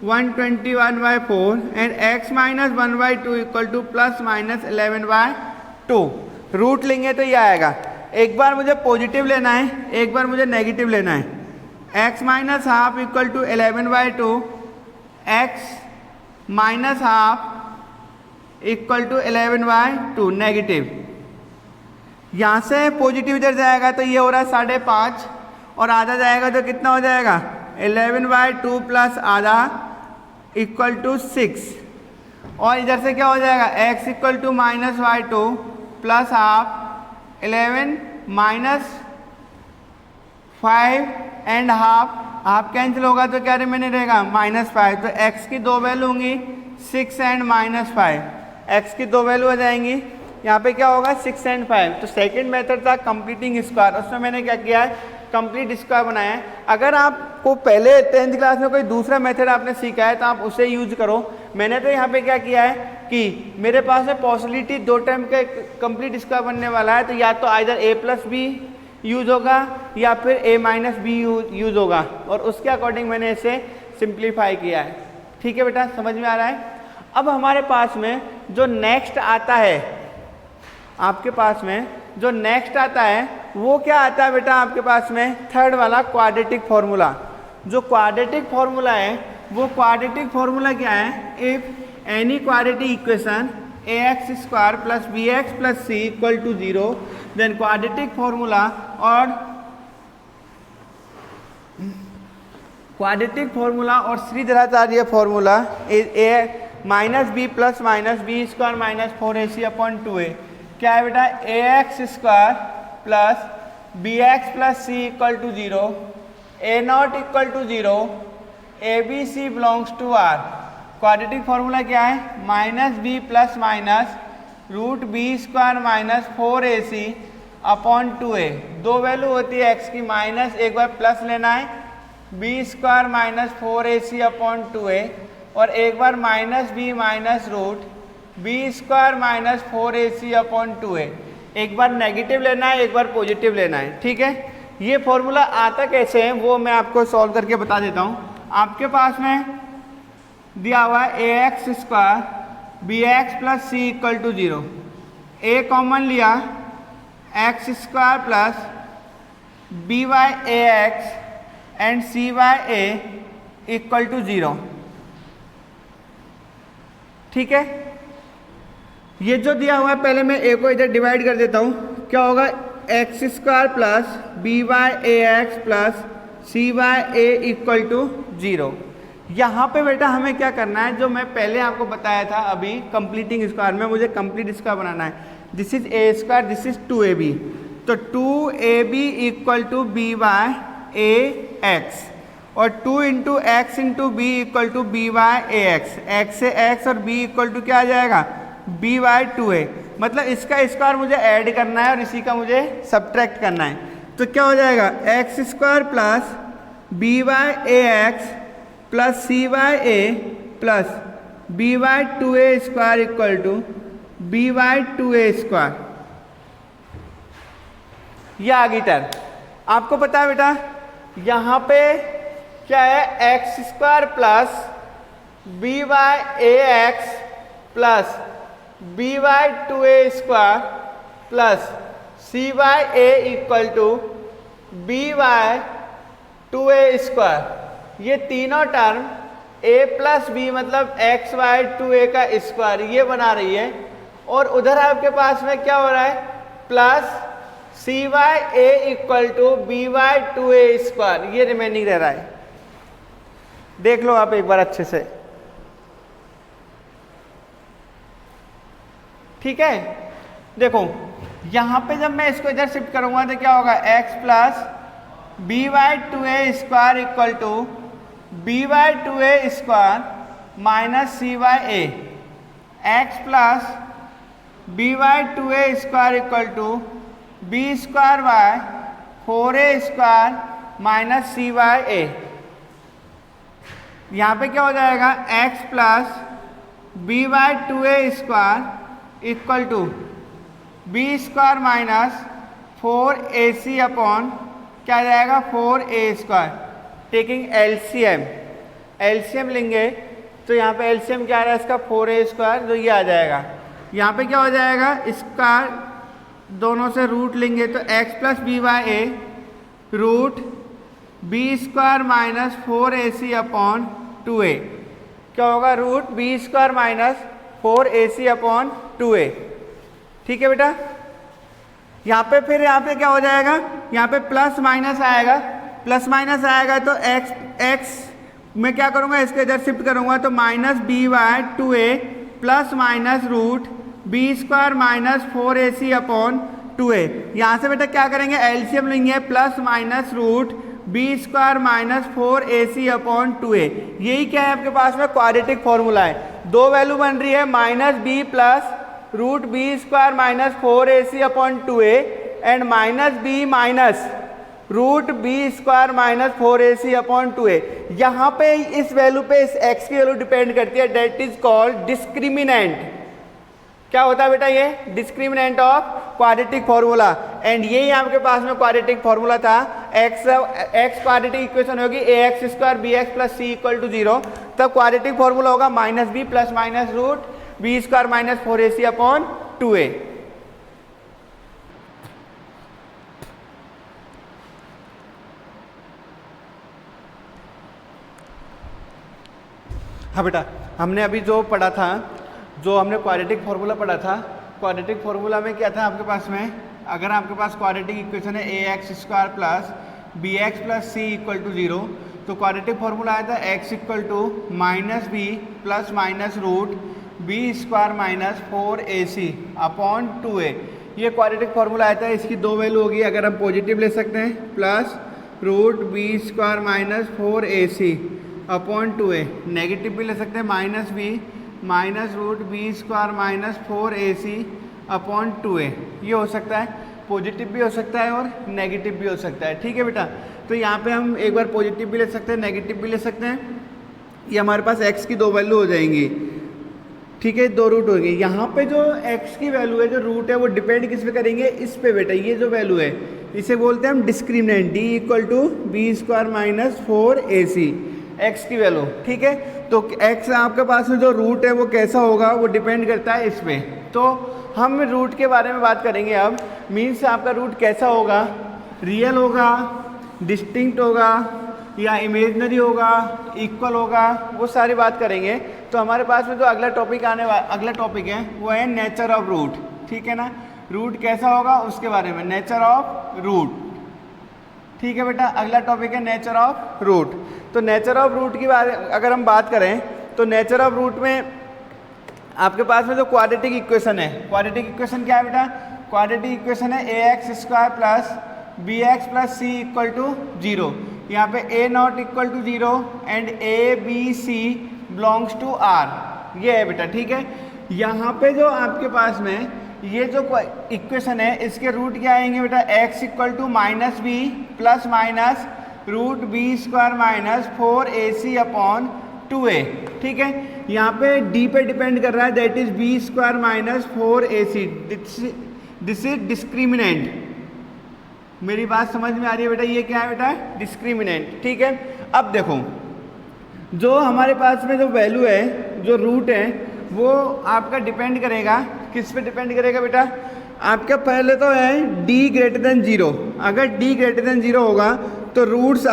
121/4 and x minus 1/2 equal to plus minus 11/2। Root लेंगे तो ये आएगा, एक बार मुझे पॉजिटिव लेना है, एक बार मुझे नेगेटिव लेना है। x minus half equal to 11/2, x minus half equal to 11/2 negative. यहाँ से पॉजिटिव इधर जाएगा तो ये हो रहा है 5.5 और आधा जाएगा तो कितना हो जाएगा, 11/2 प्लस आधा इक्वल टू 6 और इधर से क्या हो जाएगा, x equal to minus y2 plus half 11 minus 5 and half cancel होगा तो क्या रिमेनिंग रहेगा, -5। तो x की दो वैल्यू होंगी 6 एंड -5, x की दो वैल्यू हो जाएंगी, यहाँ पे क्या होगा 6 एंड 5। तो सेकंड मेथड था कंप्लीटिंग स्क्वायर, उसमें मैंने क्या किया है, कंप्लीट स्क्वायर बनाया है। अगर आपको पहले 10th क्लास में कोई दूसरा मेथड आपने सीखा है तो आप उसे यूज करो। मैंने तो यहाँ पे क्या किया है कि मेरे पास है पॉसिबिलिटी दो टर्म का कंप्लीट स्क्वायर बनने वाला है, तो या तो आइदर a+b यूज होगा या फिर a-b यूज होगा और उसके अकॉर्डिंग मैंने इसे सिंप्लीफाई किया है। ठीक है बेटा, समझ में आ रहा है। अब हमारे पास में जो नेक्स्ट आता है, आपके पास में जो नेक्स्ट आता है वो क्या आता है बेटा, आपके पास में थर्ड वाला क्वाड्रेटिक फॉर्मूला। जो क्वाड्रेटिक फॉर्मूला है वो क्वाड्रेटिक फॉर्मूला क्या है, if any quadratic equation ax square plus bx plus c equal to 0 then quadratic formula और Shridharacharya formula is a minus b plus minus b square minus 4ac/2a। क्या है बेटा, ax square plus bx plus c equal to 0, a0 equal to 0, abc belongs to r। Quadratic formula क्या है, -b plus minus root b square minus 4ac/2a। दो value होती है x की, minus एक बार प्लस लेना है b स्क्वायर माइनस 4ac/2a और एक बार -b minus root b square minus 4ac/2a। एक बार नेगेटिव लेना है, एक बार पॉजिटिव लेना है। ठीक है, ये फॉर्मूला आता कैसे है वो मैं आपको सॉल्व करके बता देता हूँ। आपके पास में दिया हुआ है ax square bx plus c equal to 0, a common लिया x square plus by(ax) and c/a equal to 0। ठीक है, ये जो दिया हुआ है पहले मैं a को इधर डिवाइड कर देता हूँ, क्या होगा, x square plus by(ax) plus c/a equal to 0। यहाँ पे बेटा हमें क्या करना है, जो मैं पहले आपको बताया था अभी कंप्लीटिंग स्क्वायर में, मुझे कंप्लीट स्क्वायर बनाना है। This is a square, this is 2ab, तो 2ab इक्वल टू b/ax और 2 into x into b equal to b/ax। x से x और b इक्वल टू क्या आ जाएगा, b/2a। मतलब इसका स्क्वायर मुझे ऐड करना है और इसी का मुझे सब्ट्रैक्ट करना है। तो क्या हो जाएगा, x square plus b/ax plus c/a plus b/2a square equal to b/2a square. यह आ गई टर्म। आपको पता है बेटा यहाँ पे क्या है, x square plus b/ax plus b/2a square plus c/a equal to b/2a square. ये तीनों टर्म a प्लस बी मतलब x/2a का स्क्वायर ये बना रही है, और उधर आपके पास में क्या हो रहा है, plus c/a equal to b/2a square ये रिमेनिंग रह रहा है। देख लो आप एक बार अच्छे से। ठीक है, देखो यहाँ पे जब मैं इसको इधर शिफ्ट करूँगा तो क्या होगा, x plus b by two a square equal to b by two a square minus c by a, x plus b by two a square equal to b square by four a square minus c by a. यहाँ पे क्या हो जाएगा, x plus b by two a square equal to b square minus four a c upon क्या आ जाएगा, four a square. Taking LCM, LCM लेंगे तो यहाँ पे एलसीएम क्या आ रहा है इसका, फोर ए स्क्वायर, जो ये आ जाएगा। यहाँ पे क्या हो जाएगा, इसका दोनों से रूट लेंगे तो x plus b by a root b square minus four a c upon two a, क्या होगा, root b square minus four a c upon two a. ठीक है बेटा, यहाँ पे फिर यहाँ पे क्या हो जाएगा, यहाँ पे प्लस माइनस आएगा, प्लस माइनस आएगा तो x मैं क्या करूँगा, इसके इधर शिफ्ट करूँगा तो minus b by two a plus minus root b square minus four a c upon two a. यहाँ से बेटा क्या करेंगे, एलसीएम लेंगे, plus minus root b square minus four a c upon two a. यही क्या है आपके पास में, क्वाड्रेटिक फॉर्मूला है। दो वैल्यू बन रही है, minus b plus root b square minus four a c upon two a and minus b minus root b square minus four a c upon two a. यहाँ पे इस वैल्यू पे इस x की वैल्यू डिपेंड करती है, date is called discriminant. क्या होता है बेटा, ये discriminant of quadratic formula. And यही आपके पास में क्वाड्रेटिक फॉर्मूला था। x क्वाड्रेटिक इक्वेशन होगी a x square b x plus c equal to zero, तब क्वाड्रेटिक फॉर्मूला होगा minus b plus minus root b square minus four a c upon two a. हाँ बेटा, हमने अभी जो पढ़ा था, जो हमने क्वाड्रेटिक फॉर्मूला पढ़ा था, क्वाड्रेटिक फॉर्मूला में क्या था आपके पास में, अगर आपके पास क्वाड्रेटिक इक्वेशन है a x square plus b x plus c equal to zero, तो क्वाड्रेटिक फॉर्मूला आया था x equal to minus b plus minus root b square minus four a c upon two a. ये quadratic formula आया था, इसकी दो value होगी, अगर हम पॉजिटिव ले सकते हैं plus root b square minus four a c upon two a, negative भी ले सकते हैं minus b minus root b square minus four a c upon two a. ये हो सकता है, पॉजिटिव भी हो सकता है और नेगेटिव भी हो सकता है। ठीक है बेटा, तो यहाँ पे हम एक बार पॉजिटिव भी ले सकते हैं, नेगेटिव भी ले सकते हैं। ये हमारे पास x की दो वैल्यू हो जाएंगी। ठीक है, दो रूट होंगे। यहाँ पे जो x की वैल्यू है, जो रूट है, वो डिपेंड किस पे करेंगे, इस पे बेटा। ये जो वैल्यू है इसे बोलते हैं हम discriminant, d equal to b square minus four a c, x की वैल्यू। ठीक है, तो x आपके पास में जो रूट है वो कैसा होगा, वो डिपेंड करता है इस पे। तो हम रूट के बारे में बात करेंगे अब। मीन्स आपका रूट कैसा होगा, रियल होगा, डिस्टिंक्ट होगा या इमेजनरी होगा, इक्वल होगा, वो सारी बात करेंगे। तो हमारे पास में जो अगला टॉपिक अगला टॉपिक है वो है नेचर ऑफ रूट। ठीक है ना, रूट कैसा होगा उसके बारे में, नेचर ऑफ रूट। ठीक है बेटा, अगला टॉपिक है नेचर ऑफ रूट। तो नेचर ऑफ रूट की बारे अगर हम बात करें तो नेचर ऑफ रूट में आपके पास में जो क्वाड्रेटिक इक्वेशन है, क्वाड्रेटिक इक्वेशन क्या है बेटा, क्वाड्रेटिक इक्वेशन है a x square plus b x plus c equal to zero. यहाँ पे a not equal to zero and a b c belongs to R, ये है बेटा। ठीक है, यहाँ पे जो आपके पास में ये जो इक्वेशन है इसके रूट क्या आएंगे बेटा, x equal to minus b plus minus root b square minus four a c upon two a. ठीक है, यहाँ पे d पे डिपेंड कर रहा है, that is b square minus four a c. This is discriminant. मेरी बात समझ में आ रही है बेटा, ये क्या है बेटा, डिस्क्रिमिनेंट। ठीक है, अब देखो जो हमारे पास में जो वैल्यू है, जो रूट है, वो आपका डिपेंड करेगा, किस पे डिपेंड करेगा बेटा, आपका पहले तो है d ग्रेटर देन जीरो। अगर d ग्रेटर देन जीरो होगा तो roots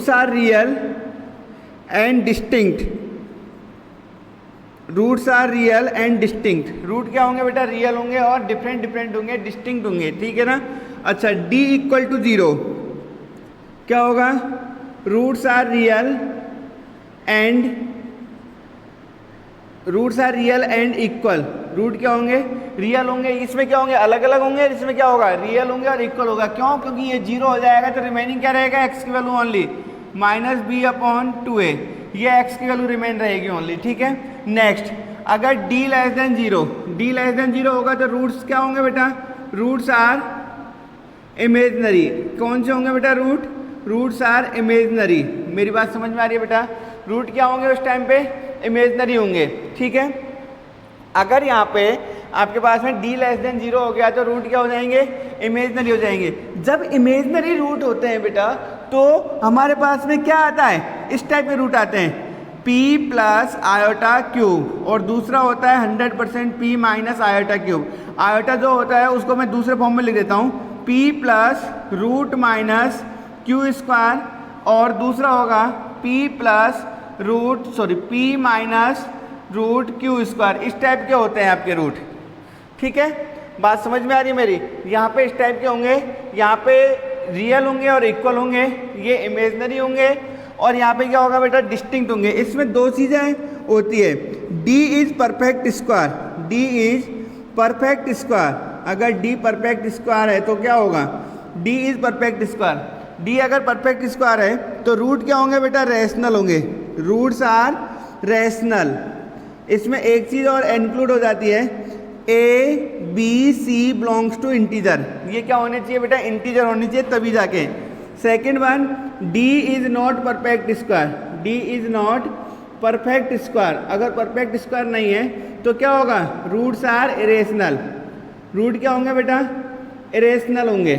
are real and distinct. Roots are real and distinct. Root क्या होंगे बेटा, रियल होंगे और डिफरेंट होंगे, डिस्टिंक्ट होंगे। ठीक है ना। अच्छा, d इक्वल टू जीरो क्या होगा, roots are real and roots are real and equal, root क्या होंगे, रियल होंगे, इसमें क्या होंगे, अलग अलग होंगे, इसमें क्या होगा, रियल होंगे और इक्वल होगा। क्यों, क्योंकि ये 0 हो जाएगा तो रिमेनिंग क्या रहेगा, x की value only minus b upon 2a, ये x की वैल्यू रिमेन रहेगी ओनली, ठीक है। नेक्स्ट, अगर d less than 0, d less than 0 होगा तो रूट्स क्या होंगे बेटा, रूट्स आर इमेजनरी, कौन से होंगे बेटा, रूट्स आर इमेजनरी, मेरी बात समझ में आ रही है बेटा, रूट क्या होंगे उस टाइम पे, इमेजनरी होंगे, ठीक है। अगर यहाँ पे आपके पास में d लेस देन 0 हो गया तो रूट क्या हो जाएंगे, इमेजनरी हो जाएंगे। जब इमेजनरी रूट होते हैं बेटा तो हमारे पास में क्या आता है, इस टाइप के रूट आते हैं, p प्लस आयोटा क्यूब, और दूसरा होता है 100% p minus iota cube. Iota जो होता है उसको मैं दूसरे फॉर्म में लिख देता हूँ, p plus root minus q square, और दूसरा होगा p plus p minus root q square. इस टाइप के होते हैं आपके रूट, ठीक है, बात समझ में आ रही है मेरी। यहाँ पे इस टाइप के होंगे, यहाँ पे रियल होंगे और इक्वल होंगे, ये इमेजनरी होंगे, और यहाँ पे क्या होगा बेटा, डिस्टिंक्ट होंगे। इसमें दो चीज़ें होती है, d is perfect square, d is perfect square, अगर d परफेक्ट स्क्वायर है तो क्या होगा, d is perfect square, d अगर परफेक्ट स्क्वायर है तो रूट क्या होंगे बेटा, रेशनल होंगे, रूट्स आर रेशनल। इसमें एक चीज़ और इंक्लूड हो जाती है, a b c belongs to integer, ये क्या होने चाहिए बेटा, इंटीजर होनी चाहिए तभी जाके। Second one, d is not perfect square, d is not perfect square, अगर परफेक्ट स्क्वायर नहीं है तो क्या होगा, रूट्स आर इरेशनल, रूट क्या होंगे बेटा, इरेशनल होंगे,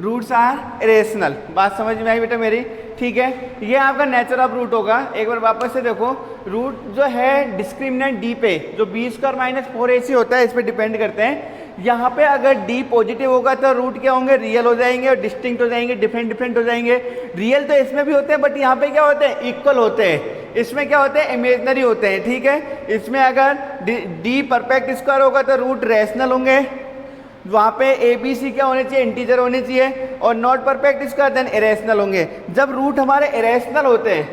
रूट्स आर इरेशनल। बात समझ में आई बेटा मेरी, ठीक है। ये आपका नेचर ऑफ रूट होगा, एक बार वापस से देखो, रूट जो है डिस्क्रिमिनेंट d पे, जो b स्क्वायर माइनस 4ac होता है, इस पे डिपेंड करते हैं। यहाँ पे अगर d पॉजिटिव होगा तो रूट क्या होंगे, रियल हो जाएंगे और डिस्टिंक्ट हो जाएंगे, डिफरेंट हो जाएंगे। रियल तो इसमें भी होते हैं बट यहाँ पे क्या होते हैं, इक्वल होते हैं, इसमें क्या होते हैं, इमेजनरी होते हैं, ठीक है। इसमें अगर d परफेक्ट स्क्वायर होगा तो रूट रेशनल होंगे, वहाँ पे ए बी सी क्या होने चाहिए, इंटीजर होने चाहिए, और not perfect square then irrational होंगे। जब रूट हमारे इरेशनल होते हैं,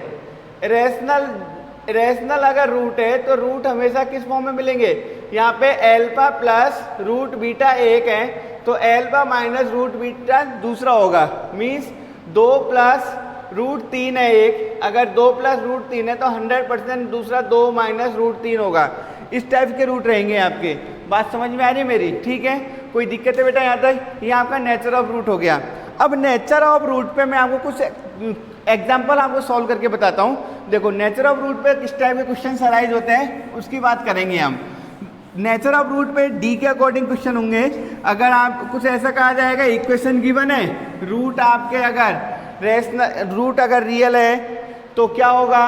इरेशनल अगर रूट है तो रूट हमेशा किस फॉर्म में मिलेंगे, यहाँ पे एल्फा प्लस रूट बीटा एक है तो एल्फा माइनस रूट बीटा दूसरा होगा, मीन्स 2 प्लस रूट 3 है एक, अगर 2 प्लस रूट 3 है तो 100% दूसरा 2 माइनस रूट 3 होगा। इस टाइप के रूट रहेंगे आपके, बात समझ में आ रही है मेरी, ठीक है। कोई दिक्कत है बेटा यहाँ तक, ये आपका नेचर ऑफ रूट हो गया। अब नेचर ऑफ रूट पे मैं आपको कुछ एग्जाम्पल आपको सॉल्व करके बताता हूँ। देखो नेचर ऑफ रूट पे किस टाइप के क्वेश्चन अराइज होते हैं उसकी बात करेंगे हम। नेचर ऑफ रूट पे डी के अकॉर्डिंग क्वेश्चन होंगे। अगर आप कुछ ऐसा कहा जाएगा, इक्वेशन गिवन है, रूट आपके अगर रेशनल, रूट अगर रियल है तो क्या होगा,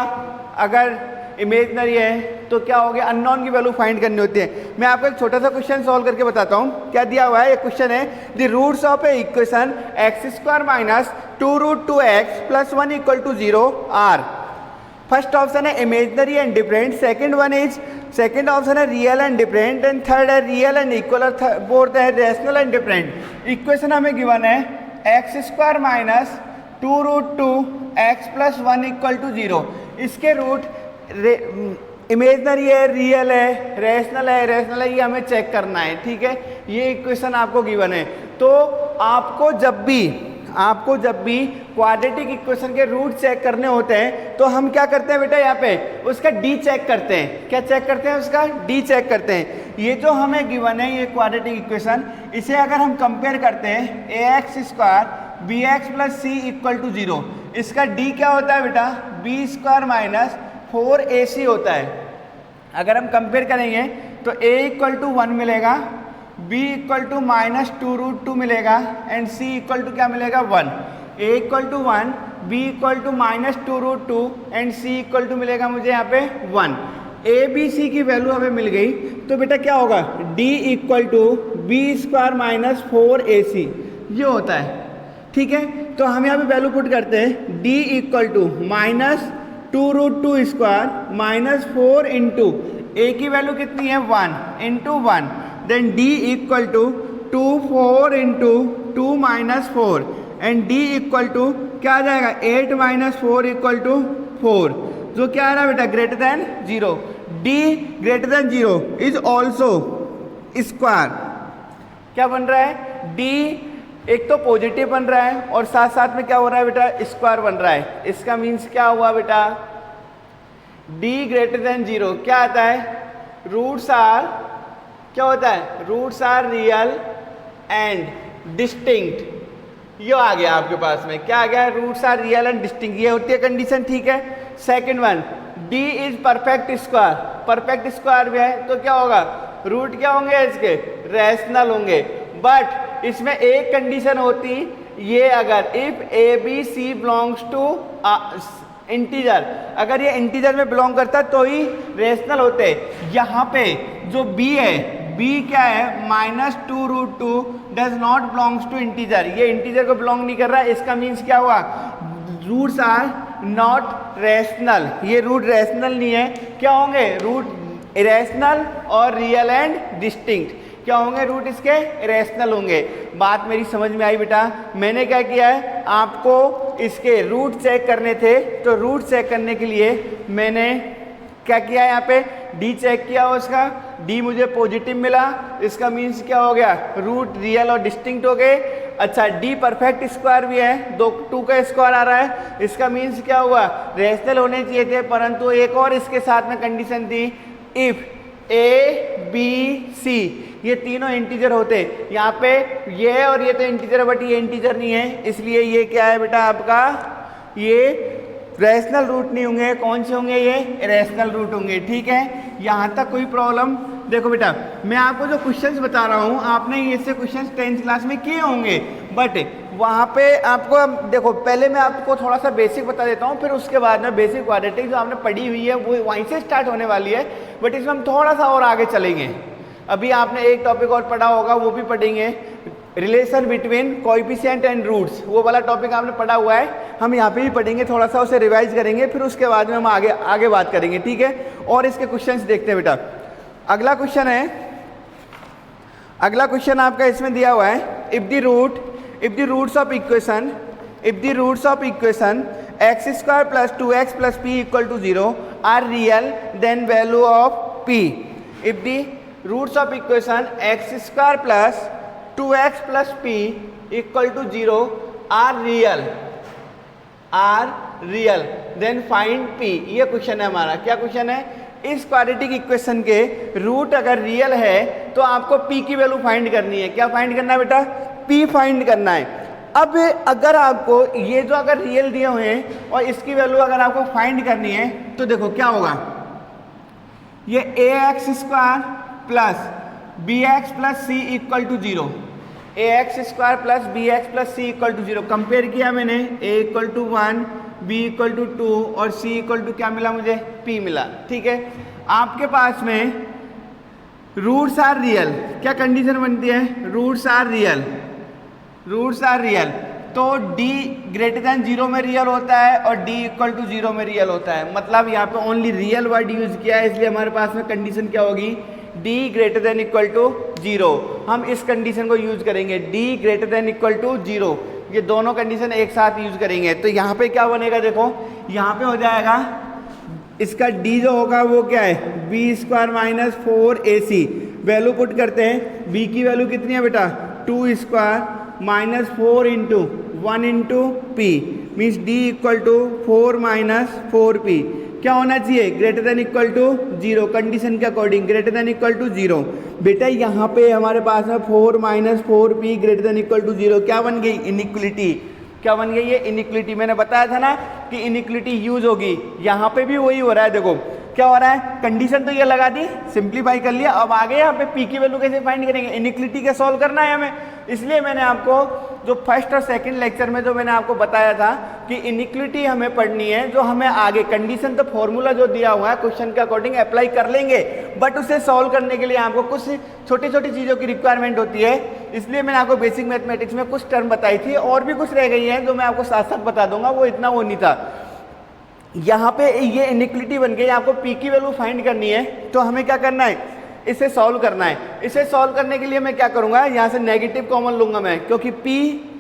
अगर इमेजनरी है तो क्या हो गया, अननोन की वैल्यू फाइंड करनी होती है। मैं आपको एक छोटा सा क्वेश्चन सॉल्व करके बताता हूँ। क्या दिया हुआ है, ये क्वेश्चन है, the roots of a equation x square minus 2 root 2x plus 1 equal to 0 are. First option है imaginary and different, second option है real and different, and third है रियल एंड इक्वल, और फोर्थ है rational and different. Equation हमें given है x square minus 2 root 2x plus 1 equal to 0। इसके root imaginary है, real है, रैशनल है, ये हमें चेक करना है, ठीक है। ये इक्वेशन आपको गिवन है। तो आपको जब भी क्वाड्रेटिक इक्वेशन के रूट चेक करने होते हैं तो हम क्या करते हैं बेटा, यहाँ पे उसका डी चेक करते हैं। क्या चेक करते हैं, उसका डी चेक करते हैं। ये जो हमें गिवन है ये क्वाड्रेटिक इक्वेशन, इसे अगर हम कंपेयर करते हैं a x square b x plus c equal to 0, इसका डी क्या होता है बेटा, बी स्क्वायर माइनस 4ac होता है। अगर हम कंपेयर करेंगे तो a इक्वल टू 1 मिलेगा, b equal to minus 2 root 2 मिलेगा, एंड c इक्वल टू क्या मिलेगा, 1। a equal to 1, b equal to minus 2 root 2, and c equal to मिलेगा मुझे यहाँ पे 1। a b c की वैल्यू हमें मिल गई तो बेटा क्या होगा, d equal to b square minus 4ac, ये होता है, ठीक है। तो हम यहाँ पे वैल्यू पुट करते हैं, d equal to minus 2 root 2 square minus 4 into a की वैल्यू कितनी है, 1 into 1, then D equal to 2 4 into 2 minus 4, and D equal to क्या आ जाएगा, 8 माइनस 4 इक्वल टू 4। जो क्या आ रहा है बेटा, greater than 0। d greater then 0 is also square. क्या बन रहा है, d एक तो पॉजिटिव बन रहा है और साथ साथ में क्या हो रहा है बेटा, स्क्वायर बन रहा है। इसका मीन्स क्या हुआ बेटा, d ग्रेटर देन 0 क्या आता है, रूट्स आर, क्या होता है, roots are real and distinct. ये आ गया आपके पास में, क्या आ गया, roots are real and distinct, ये होती है कंडीशन, ठीक है। Second one, d is perfect square, perfect square भी है तो क्या होगा, रूट क्या होंगे इसके, रैशनल होंगे। बट इसमें एक कंडीशन होती, ये अगर if a b c belongs to integer, अगर ये इंटीजर में बिलोंग करता है तो ही रेशनल होते। यहाँ पे जो b है, b क्या है, -2√2 does not belongs to integer, ये इंटीजर को बिलोंग नहीं कर रहा है। इसका मीन्स क्या हुआ, रूट्स आर नॉट रैशनल, ये रूट रैशनल नहीं है। क्या होंगे, रूट इरेशनल और रियल एंड डिस्टिंक्ट, क्या होंगे, रूट इसके इरेशनल होंगे। बात मेरी समझ में आई बेटा। मैंने क्या किया है, आपको इसके रूट चेक करने थे तो रूट चेक करने के लिए मैंने क्या किया है, यहाँ पे d चेक किया, उसका d मुझे पॉजिटिव मिला, इसका मीन्स क्या हो गया, रूट रियल और डिस्टिंक्ट हो गए। अच्छा, d परफेक्ट स्क्वायर भी है, 2 का स्क्वायर आ रहा है, इसका मीन्स क्या हुआ, रेशनल होने चाहिए थे, परंतु एक और इसके साथ में कंडीशन थी, इफ a b c ये तीनों इंटीजर होते। यहाँ पे ये और ये तो इंटीजर है बट ये इंटीजर नहीं है, इसलिए ये क्या है बेटा आपका, ये रैशनल रूट नहीं होंगे। कौन से होंगे, ये रैशनल रूट होंगे, ठीक है। यहाँ तक कोई प्रॉब्लम, देखो बेटा मैं आपको जो क्वेश्चंस बता रहा हूँ आपने ये से क्वेश्चंस 10th क्लास में किए होंगे, बट वहाँ पे आपको देखो, पहले मैं आपको थोड़ा सा बेसिक बता देता हूँ, फिर उसके बाद में बेसिक क्वाड्रेटिक जो आपने पढ़ी हुई है वो वहीं से स्टार्ट होने वाली है, बट इसमें हम थोड़ा सा और आगे चलेंगे। अभी आपने एक टॉपिक और पढ़ा होगा, वो भी पढ़ेंगे, relation between coefficient and roots, वो वाला टॉपिक आपने पढ़ा हुआ है, हम यहाँ पे भी पढ़ेंगे, थोड़ा सा उसे रिवाइज करेंगे, फिर उसके बाद में हम आगे बात करेंगे, ठीक है। और इसके क्वेश्चंस देखते हैं बेटा। अगला क्वेश्चन है, अगला क्वेश्चन आपका इसमें दिया हुआ है, if the roots of equation x² + 2x + p = 0 are real, then value of p। If the roots of equation x² + 2x + p = 0 are real, then find p। ये क्वेश्चन है हमारा। क्या क्वेश्चन है, इस क्वाड्रेटिक इक्वेशन के root अगर real है तो आपको p की वैल्यू फाइंड करनी है। क्या फाइंड करना है बेटा, p फाइंड करना है। अब अगर आपको ये जो अगर रियल दिए हुए हैं और इसकी वैल्यू अगर आपको फाइंड करनी है तो देखो क्या होगा, ये ax² + bx + c = 0, ax² + bx + c = 0। Compare किया मैंने, a = 1, b = 2 और c = क्या मिला मुझे, p मिला, ठीक है। आपके पास में रूट्स आर रियल, क्या कंडीशन बनती है, रूट्स आर रियल, तो d ग्रेटर देन 0 में रियल होता है और d = 0 में रियल होता है। मतलब यहाँ पे ओनली रियल वर्ड यूज किया है, इसलिए हमारे पास में कंडीशन क्या होगी, d ग्रेटर देन = 0। हम इस कंडीशन को यूज करेंगे, d ग्रेटर देन = 0, ये दोनों कंडीशन एक साथ यूज करेंगे। तो यहाँ पे क्या बनेगा, देखो यहाँ पे हो जाएगा, इसका d जो होगा वो क्या है, b² - 4ac। वैल्यू पुट करते हैं, b की वैल्यू कितनी है बेटा, 2² - 4 × 1 × p मीन्स d = 4 - 4p। क्या होना चाहिए, ग्रेटर देन = 0, कंडीशन के अकॉर्डिंग ग्रेटर देन = 0। बेटा यहाँ पे हमारे पास में 4 - 4p ग्रेटर देन = 0, क्या बन गई, इनइक्वलिटी। क्या बन गई, ये इनइक्वलिटी। मैंने बताया था ना कि इनइक्वलिटी यूज होगी, यहाँ पे भी वही हो रहा है। देखो क्या हो रहा है, कंडीशन तो ये लगा दी, सिंप्लीफाई कर लिया, अब आगे यहाँ पे p की वैल्यू कैसे फाइंड करेंगे, इनइक्वलिटी के सॉल्व करना है हमें। इसलिए मैंने आपको जो फर्स्ट और सेकंड लेक्चर में जो मैंने आपको बताया था कि इनइक्वलिटी हमें पढ़नी है, जो हमें आगे कंडीशन तो फॉर्मूला जो दिया हुआ है क्वेश्चन के अकॉर्डिंग अप्लाई कर लेंगे, बट उसे सॉल्व करने के लिए आपको कुछ छोटी छोटी चीज़ों की रिक्वायरमेंट होती है। इसलिए मैंने आपको बेसिक मैथमेटिक्स में कुछ टर्म बताई थी, और भी कुछ रह गई हैं जो मैं आपको साथ साथ बता दूंगा, वो इतना वो नहीं था। यहाँ पे ये इनइक्वलिटी बन गई, आपको p की वैल्यू फाइंड करनी है, तो हमें क्या करना है, इसे सॉल्व करना है। इसे सॉल्व करने के लिए मैं क्या करूंगा, यहाँ से नेगेटिव कॉमन लूंगा मैं, क्योंकि p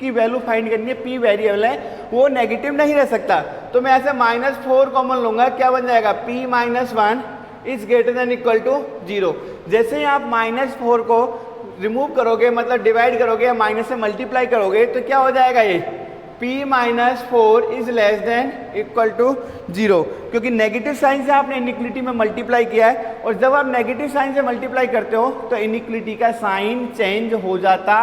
की वैल्यू फाइंड करनी है, p वेरिएबल है वो नेगेटिव नहीं रह सकता। तो मैं ऐसे -4 कॉमन लूंगा, क्या बन जाएगा, p - 1 is greater than equal to 0। जैसे ही आप -4 को रिमूव करोगे, मतलब डिवाइड करोगे या माइनस से मल्टीप्लाई करोगे, तो क्या हो जाएगा, ये p - 4 is less than equal to 0, क्योंकि नेगेटिव साइन से आपने इनिक्विलिटी में मल्टीप्लाई किया है, और जब आप नेगेटिव साइन से मल्टीप्लाई करते हो तो इनिक्विलिटी का साइन चेंज हो जाता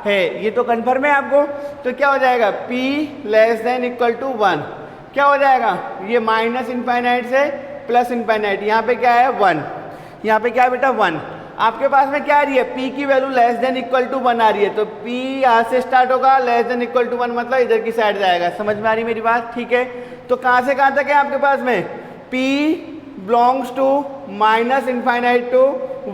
है। ये तो कन्फर्म है आपको। तो क्या हो जाएगा, p less than equal to 1, क्या हो जाएगा, ये माइनस इनफाइनाइट से प्लस इनफाइनाइट, यहाँ पे क्या है 1, यहाँ पे क्या है बेटा 1। आपके पास में क्या आ रही है, p की value less than equal to 1 आ रही है, तो p यहाँ से स्टार्ट होगा, लेस देन इक्वल टू 1 मतलब इधर की साइड जाएगा। समझ में आ रही मेरी बात, ठीक है। तो कहाँ से कहाँ तक है आपके पास में, p belongs to minus infinite to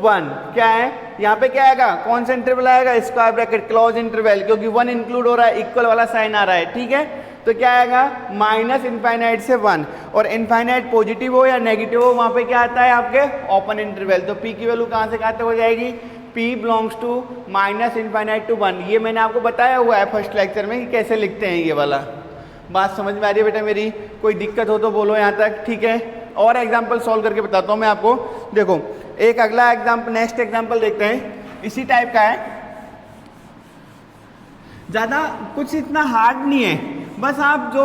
1, क्या है यहाँ पे, क्या आएगा, कौन सा इंटरवल आएगा, स्क्वायर ब्रैकेट क्लोज इंटरवल, क्योंकि 1 इंक्लूड हो रहा है, इक्वल वाला साइन आ रहा है, ठीक है। तो क्या आएगा, माइनस इनफाइनाइट से 1, और इनफाइनाइट पॉजिटिव हो या नेगेटिव हो, वहाँ पे क्या आता है आपके ओपन इंटरवल। तो p की वैल्यू कहाँ से कहाँ तक हो जाएगी, p belongs to minus infinite to 1। ये मैंने आपको बताया हुआ है फर्स्ट लेक्चर में कि कैसे लिखते हैं, ये वाला बात समझ में आ रही है बेटा मेरी, कोई दिक्कत हो तो बोलो यहाँ तक, ठीक है। और एग्जाम्पल सॉल्व करके बताता हूँ मैं आपको। देखो एक अगला एग्जाम्पल, नेक्स्ट एग्जाम्पल देखते हैं, इसी टाइप का है, ज़्यादा कुछ इतना हार्ड नहीं है, बस आप जो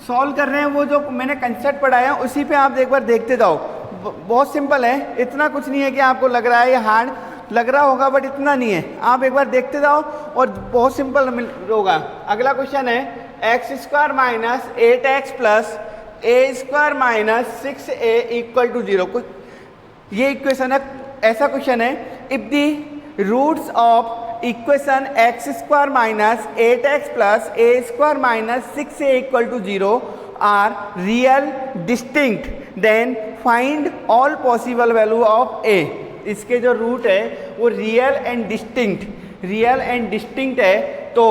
सॉल्व कर रहे हैं वो जो मैंने कंसेप्ट पढ़ाया उसी पे आप एक बार देखते जाओ। बहुत सिंपल है, इतना कुछ नहीं है कि आपको लग रहा है ये हार्ड लग रहा होगा, बट इतना नहीं है, आप एक बार देखते जाओ और बहुत सिंपल होगा। अगला क्वेश्चन है x² - 8x + a² - 6a = 0। ये इक्वेशन है, ऐसा क्वेश्चन है, if the roots of equation x² - 8x + a² - 6a = 0 are real distinct, then find all possible value of a। इसके जो रूट है वो रियल एंड डिस्टिंक्ट है, तो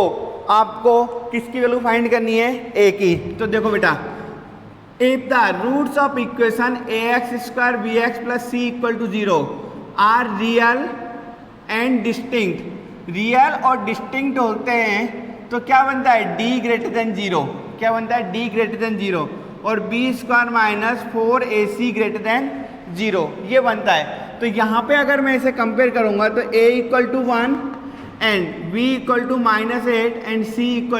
आपको किसकी वैल्यू फाइंड करनी है, a की। तो देखो बेटा, if the roots of equation ax² bx + c = 0 are real and distinct, real और डिस्टिंक्ट होते हैं तो क्या बनता है, d > 0, क्या बनता है, d > 0, और b² - 4ac > 0 ये बनता है। तो यहाँ पे अगर मैं इसे कंपेयर करूँगा तो a = 1 and b = -8 and c =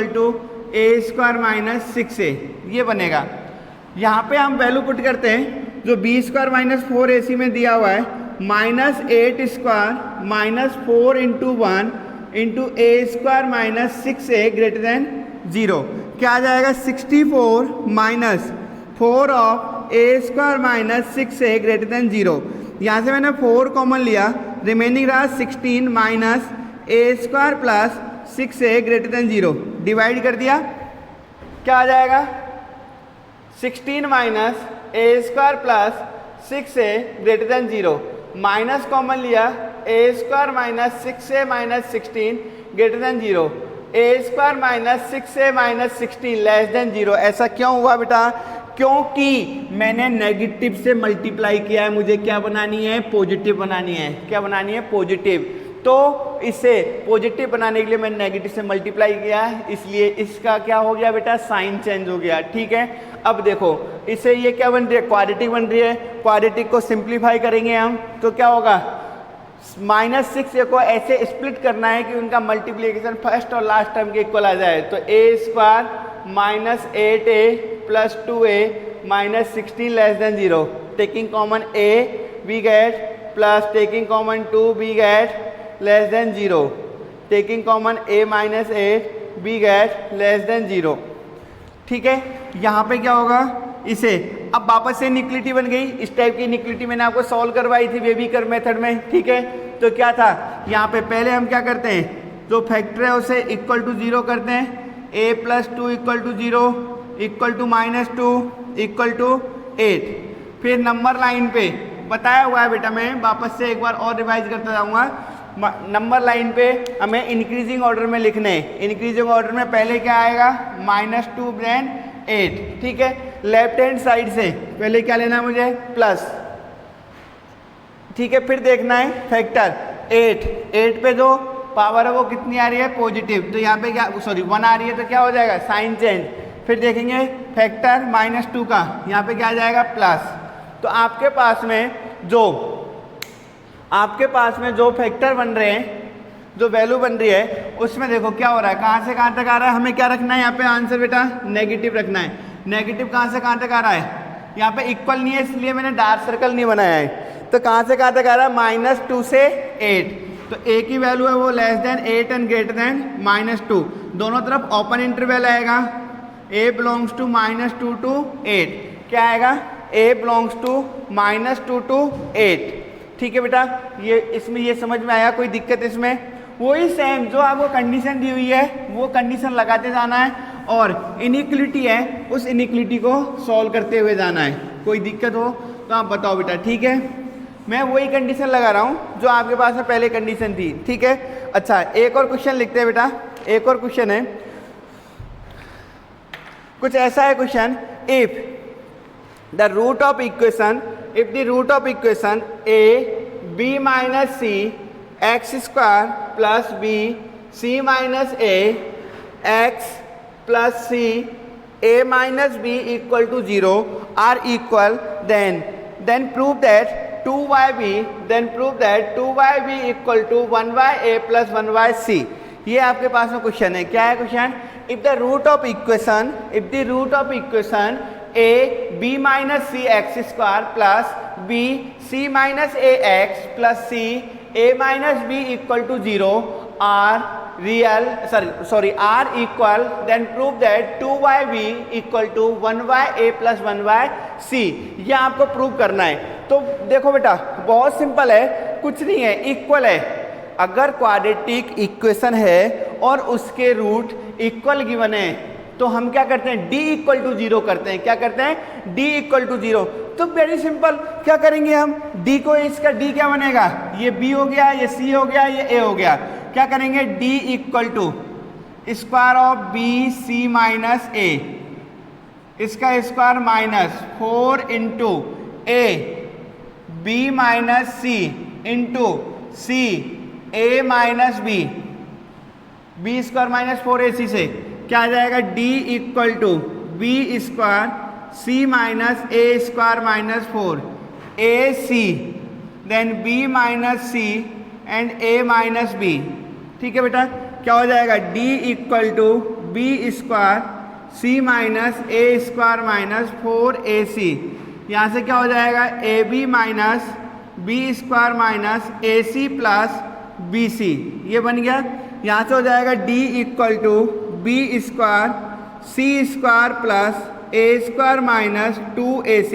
a² - 6a, ये बनेगा। यहाँ पे हम वैल्यू पुट करते हैं, जो b² - 4ac में दिया हुआ है, -8² - 4 × 1 × a² - 6a > 0, क्या आ जाएगा, 64 - 4 ऑफ a² - 6a > 0। यहाँ से मैंने 4 कॉमन लिया, रिमेनिंग रहा 16 - a² + 6a > 0, डिवाइड कर दिया, क्या आ जाएगा, 16 - a² + 6a > 0, माइनस कॉमन लिया, a² - 6a - 16 > 0, a² - 6a - 16 < 0। ऐसा क्यों हुआ बेटा, क्योंकि मैंने नेगेटिव से मल्टीप्लाई किया है, मुझे क्या बनानी है, पॉजिटिव बनानी है, क्या बनानी है, पॉजिटिव। तो इसे पॉजिटिव बनाने के लिए मैंने नेगेटिव से मल्टीप्लाई किया है, इसलिए इसका क्या हो गया बेटा, साइन चेंज हो गया, ठीक है। अब देखो इसे ये क्या बन रही है, क्वाड्रेटिक बन रही है, क्वाड्रेटिक को सिंप्लीफाई करेंगे हम तो क्या होगा, -6 को ऐसे स्प्लिट करना है कि उनका मल्टीप्लिकेशन फर्स्ट और लास्ट टर्म के इक्वल आ जाए। तो a² - 8a + 2a - 16 < 0, taking common a we get plus taking common 2 we get < 0, taking common a - 8 we get < 0, ठीक है। यहाँ पे क्या होगा, इसे अब वापस से इनिक्विलिटी बन गई, इस टाइप की इनिक्विलिटी मैंने आपको सॉल्व करवाई थी वेबीकर मेथड में, ठीक है। तो क्या था, यहाँ पे पहले हम क्या करते हैं, जो फैक्टर है उसे इक्वल टू 0 करते हैं, a + 2 = 0 = -2 = 8। फिर नंबर लाइन पे बताया हुआ है बेटा, मैं वापस से एक बार और रिवाइज करता जाऊँगा। नंबर लाइन पे हमें इंक्रीजिंग ऑर्डर में लिखने हैं, इंक्रीजिंग ऑर्डर में पहले क्या आएगा, -2 then 8, ठीक है। लेफ्ट हैंड साइड से पहले क्या लेना है मुझे, प्लस, ठीक है, फिर देखना है फैक्टर 8 पे जो पावर है वो कितनी आ रही है, पॉजिटिव, तो यहाँ पे क्या, सॉरी 1 आ रही है, तो क्या हो जाएगा, साइन चेंज। फिर देखेंगे फैक्टर -2 का, यहाँ पे क्या आ जाएगा, प्लस। तो आपके पास में जो फैक्टर बन रहे हैं, जो वैल्यू बन रही है, उसमें देखो क्या हो रहा है, कहाँ से कहाँ तक आ रहा है, हमें क्या रखना है यहाँ पे आंसर बेटा, नेगेटिव रखना है। नेगेटिव कहाँ से कहाँ तक आ रहा है, यहाँ पे इक्वल नहीं है इसलिए मैंने डार्क सर्कल नहीं बनाया है। तो कहाँ से कहाँ तक आ रहा है, -2 से 8, तो a की वैल्यू है वो less than 8 and greater than -2, दोनों तरफ ओपन इंटरवल आएगा। a बिलोंग्स टू -2 to 8, क्या आएगा, a बिलोंग्स टू -2 to 8। ठीक है बेटा, ये इसमें ये समझ में आया, कोई दिक्कत इसमें, वही सेम जो आपको कंडीशन दी हुई है वो कंडीशन लगाते जाना है, और इनइक्वलिटी है उस इनइक्वलिटी को सॉल्व करते हुए जाना है। कोई दिक्कत हो तो आप बताओ बेटा, ठीक है। मैं वही कंडीशन लगा रहा हूँ जो आपके पास में पहले कंडीशन थी, ठीक है। अच्छा, एक और क्वेश्चन लिखते हैं बेटा, एक और क्वेश्चन है, कुछ ऐसा है question, if the root of equation a b minus c x square plus b c minus a x plus c a minus b equal to 0 are equal, then prove that 2yb equal to 1y a plus 1y c। ये आपके पास में question है, क्या है question, if the root of equation a b minus c x square plus b c minus a x plus c a minus b equal to 0 are equal, then prove that 2yb equal to 1y a plus 1y c। ये आपको prove करना है। तो देखो बेटा, बहुत simple है, कुछ नहीं है, इक्वल है। अगर क्वाड्रेटिक इक्वेशन है और उसके रूट इक्वल गिवन है तो हम क्या करते हैं, d इक्वल टू 0 करते हैं। क्या करते हैं, d इक्वल टू 0। तो वेरी सिंपल, क्या करेंगे हम, d को, इसका d क्या बनेगा, ये b हो गया, ये c हो गया, ये a हो गया। क्या करेंगे, d equal to square of b c minus a, इसका square -4 into a b minus c into c a minus b square -4ac से क्या आ जाएगा, d equal to b square c minus a square -4 ac then b minus c and a minus b। ठीक है बेटा, क्या हो जाएगा, d equal to b square c minus a square -4ac। यहाँ से क्या हो जाएगा, ab minus b square minus ac plus bc, ये बन गया। यहाँ से हो जाएगा d equal to b square c square plus a square -2ac।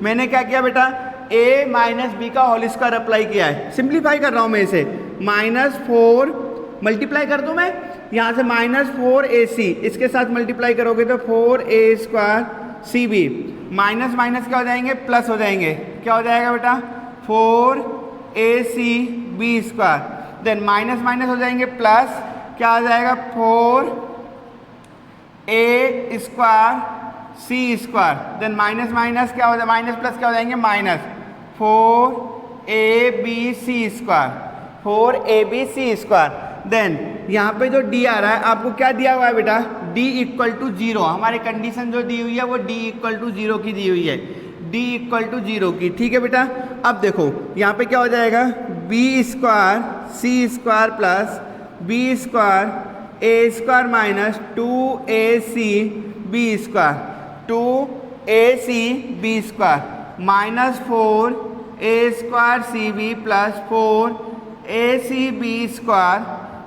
मैंने क्या किया बेटा, a माइनस बी का होल स्क्वायर अप्लाई किया है, सिंप्लीफाई कर रहा हूँ मैं इसे, -4 मल्टीप्लाई कर दूँ मैं, यहाँ से -4ac, इसके साथ मल्टीप्लाई करोगे तो 4a square cb, minus minus क्या हो जाएंगे, प्लस हो जाएंगे। क्या हो जाएगा बेटा, 4ac b square, then minus minus हो जाएंगे प्लस, क्या आ जाएगा, 4a square c square, then minus minus क्या हो जाएगा, माइनस प्लस क्या हो जाएंगे, -4abc square, 4abc square. Then यहाँ पे जो d आ रहा है, आपको क्या दिया हुआ है बेटा, d इक्वल टू 0, हमारी कंडीशन जो दी हुई है वो d इक्वल टू 0 की दी हुई है, d इक्वल टू 0 की। ठीक है बेटा, अब देखो यहाँ पे क्या हो जाएगा, b square c square plus b square a square minus 2ac b square, 2ac b square -4a square cb plus 4acb square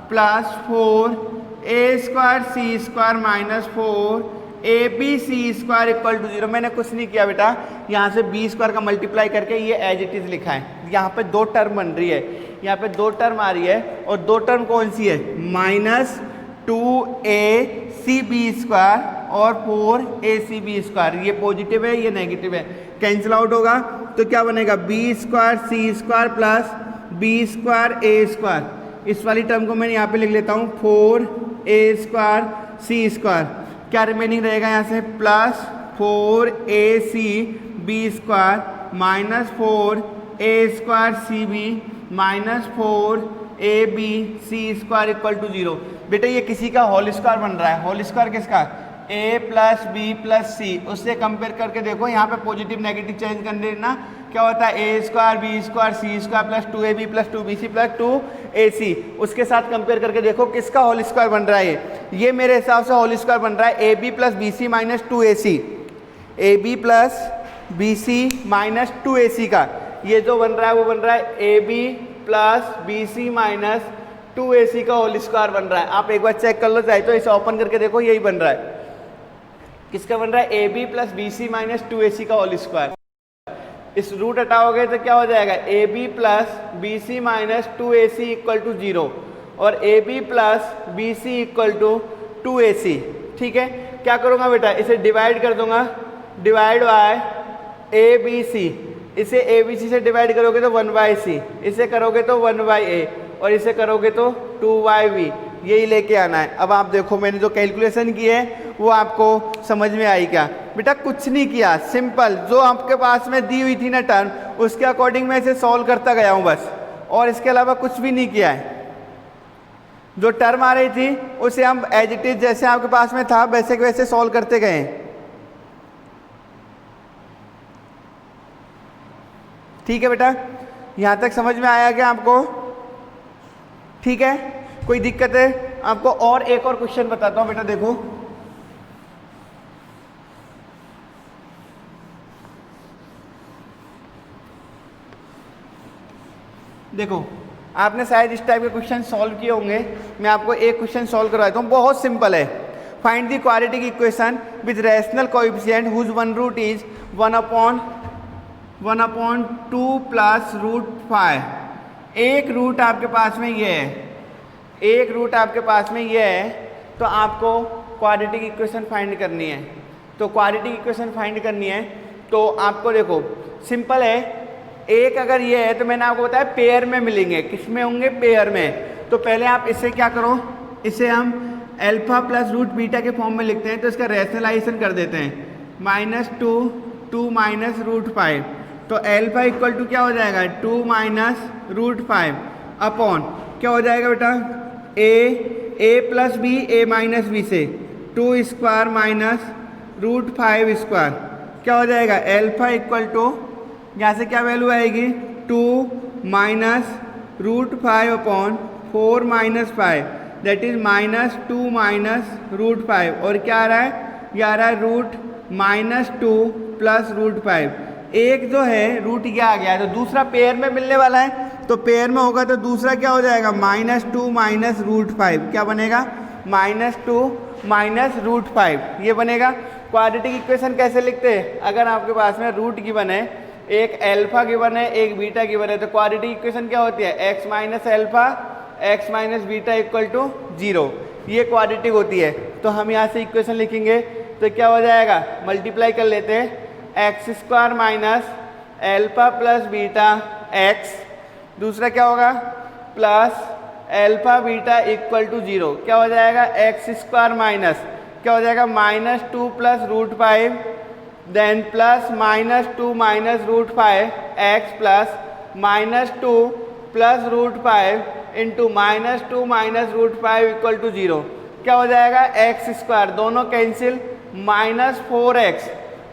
plus 4a square c square -4abc square equal to 0। मैंने कुछ नहीं किया बेटा, यहाँ से b square का multiply करके ये एज इट इज लिखा है। यहाँ पे दो टर्म बन रही है, यहाँ पे दो टर्म आ रही है, और दो टर्म कौन सी है, -2acb स्क्वायर और 4acb स्क्वायर, ये पॉजिटिव है ये नेगेटिव है, कैंसिल आउट होगा तो क्या बनेगा, b square c square plus b square a square. इस वाली टर्म को मैं यहाँ पे लिख लेता हूँ 4a स्क्वायर c स्क्वायर, क्या रिमेनिंग रहेगा यहाँ से, plus 4ac b square a square c b minus 4ab(c² equal to 0। बेटा ये किसी का होल स्क्वायर बन रहा है। होल स्क्वायर किसका? a प्लस बी प्लस सी। उससे कंपेयर करके देखो, यहाँ पे पॉजिटिव नेगेटिव चेंज कर देना, क्या होता है a square b square c square plus 2ab plus 2bc plus 2ac। उसके साथ कंपेयर करके देखो किसका होल स्क्वायर बन रहा है। ये मेरे हिसाब से होल स्क्वायर बन रहा है ab plus b c minus 2ac, ab plus b c minus 2ac का। ये जो बन रहा है वो बन रहा है ab plus b c minus 2ac का होल स्क्वायर बन रहा है। आप एक बार चेक कर लो चाहे तो, इसे ओपन करके देखो, यही बन रहा है। किसका बन रहा है? ab plus b c minus 2ac का होल स्क्वायर। इस रूट हटाओगे तो क्या हो जाएगा? ab plus b c minus 2ac equal to 0 और ab plus b c equal to 2ac। ठीक है, क्या करूँगा बेटा? इसे डिवाइड कर दूंगा, डिवाइड बाय abc। इसे abc से डिवाइड करोगे तो 1/c, इसे करोगे तो 1/a और इसे करोगे तो 2/v। यही लेके आना है। अब आप देखो मैंने जो कैलकुलेशन की है वो आपको समझ में आई क्या? बेटा कुछ नहीं किया, सिंपल जो आपके पास में दी हुई थी ना टर्म, उसके अकॉर्डिंग मैं इसे सॉल्व करता गया हूँ बस, और इसके अलावा कुछ भी नहीं किया है। जो टर्म आ रही थी उसे हम एज इट इज जैसे आपके पास में था वैसे के वैसे सॉल्व करते गए। ठीक है बेटा, यहाँ तक समझ में आया क्या आपको? ठीक है, कोई दिक्कत है आपको? और एक और क्वेश्चन बताता हूँ बेटा, देखो देखो आपने शायद इस टाइप के क्वेश्चन सॉल्व किए होंगे। मैं आपको एक क्वेश्चन सॉल्व करवाता हूँ, बहुत सिंपल है। Find the quadratic equation with rational coefficient whose one root is 1/2 plus √5। एक रूट आपके पास में ये है, एक रूट आपके पास में ये है, तो आपको क्वाड्रेटिक इक्वेशन फाइंड करनी है। तो क्वाड्रेटिक इक्वेशन फाइंड करनी है तो आपको देखो सिंपल है। एक अगर ये है तो मैंने आपको बताया पेयर में मिलेंगे। किस में होंगे? पेयर में। तो पहले आप इससे क्या करो, इसे हम अल्फा प्लस रूट बीटा के फॉर्म में लिखते हैं, तो इसका रैशनलाइजेशन कर देते हैं। -2 माइनस √5, तो अल्फा इक्वल टू क्या हो जाएगा? 2 माइनस √5 अपॉन क्या हो जाएगा बेटा? a plus b a minus b से 2 स्क्वायर माइनस √5 स्क्वायर। क्या हो जाएगा? अल्फा इक्वल टू यहाँ से क्या वैल्यू आएगी? 2 minus √5 upon 4 minus 5, that is -2 minus √5। और क्या आ रहा है? ये आ रहा है √-2 प्लस √5। एक जो है रूट ये आ गया है, तो दूसरा पेयर में मिलने वाला है, तो पेयर में होगा तो दूसरा क्या हो जाएगा? -2 माइनस √5। क्या बनेगा? -2 माइनस √5 ये बनेगा। क्वाड्रेटिक इक्वेशन कैसे लिखते हैं? अगर आपके पास में रूट गिवन है, एक अल्फा गिवन है, एक बीटा गिवन है, तो क्वाड्रेटिक इक्वेशन क्या होती है? x minus alpha x minus beta equal to 0। ये क्वाड्रेटिक होती है। तो हम यहाँ से इक्वेशन लिखेंगे तो क्या हो जाएगा? मल्टीप्लाई कर लेते हैं, x² minus alpha plus beta x, दूसरा क्या होगा? Plus alpha beta equal to 0। क्या हो जाएगा? x² माइनस क्या हो जाएगा? -2 plus √5, then plus -2 minus √5 x plus -2 plus √5 into -2 minus √5 equal to 0। क्या हो जाएगा? x², दोनों cancel, -4x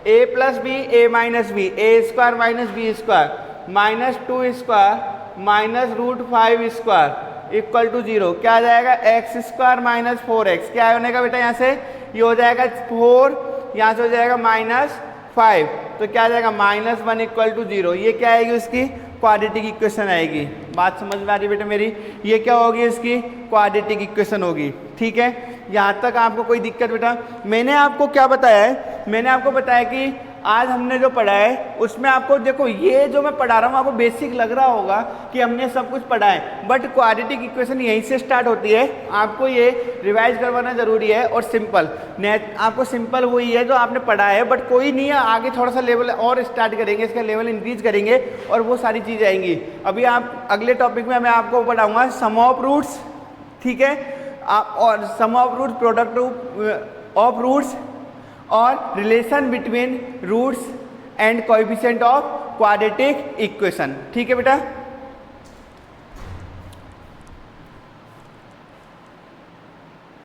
a plus b a minus b, a² minus b square, -2 square minus √5 equal to 0। क्या आ जाएगा? x² minus 4x। क्या होने का बेटा? यहाँ से ये हो जाएगा 4, यहाँ से हो जाएगा -5, तो क्या आ जाएगा? -1 इक्वल टू 0। ये क्या आएगी? उसकी क्वाड्रेटिक इक्वेशन आएगी। बात समझ में आ रही है बेटा मेरी? ये क्या होगी? इसकी क्वाड्रेटिक इक्वेशन होगी। ठीक है, यहाँ तक आपको कोई दिक्कत बेटा? मैंने आपको क्या बताया है? मैंने आपको बताया कि आज हमने जो पढ़ा है उसमें आपको देखो, ये जो मैं पढ़ा रहा हूँ आपको बेसिक लग रहा होगा कि हमने सब कुछ पढ़ा है, बट क्वाड्रेटिक इक्वेशन यहीं से स्टार्ट होती है। आपको ये रिवाइज करवाना जरूरी है। और सिंपल नेट आपको सिंपल वही है जो आपने पढ़ा है, बट कोई नहीं है, आगे थोड़ा सा लेवल और स्टार्ट करेंगे, इसका लेवल इंक्रीज करेंगे और वो सारी चीज़ें आएंगी। अभी आप अगले टॉपिक में मैं आपको पढ़ाऊँगा सम ऑफ रूट्स, ठीक है, और sum of roots, product of roots और relation between roots and coefficient of quadratic equation. ठीक है बेटा।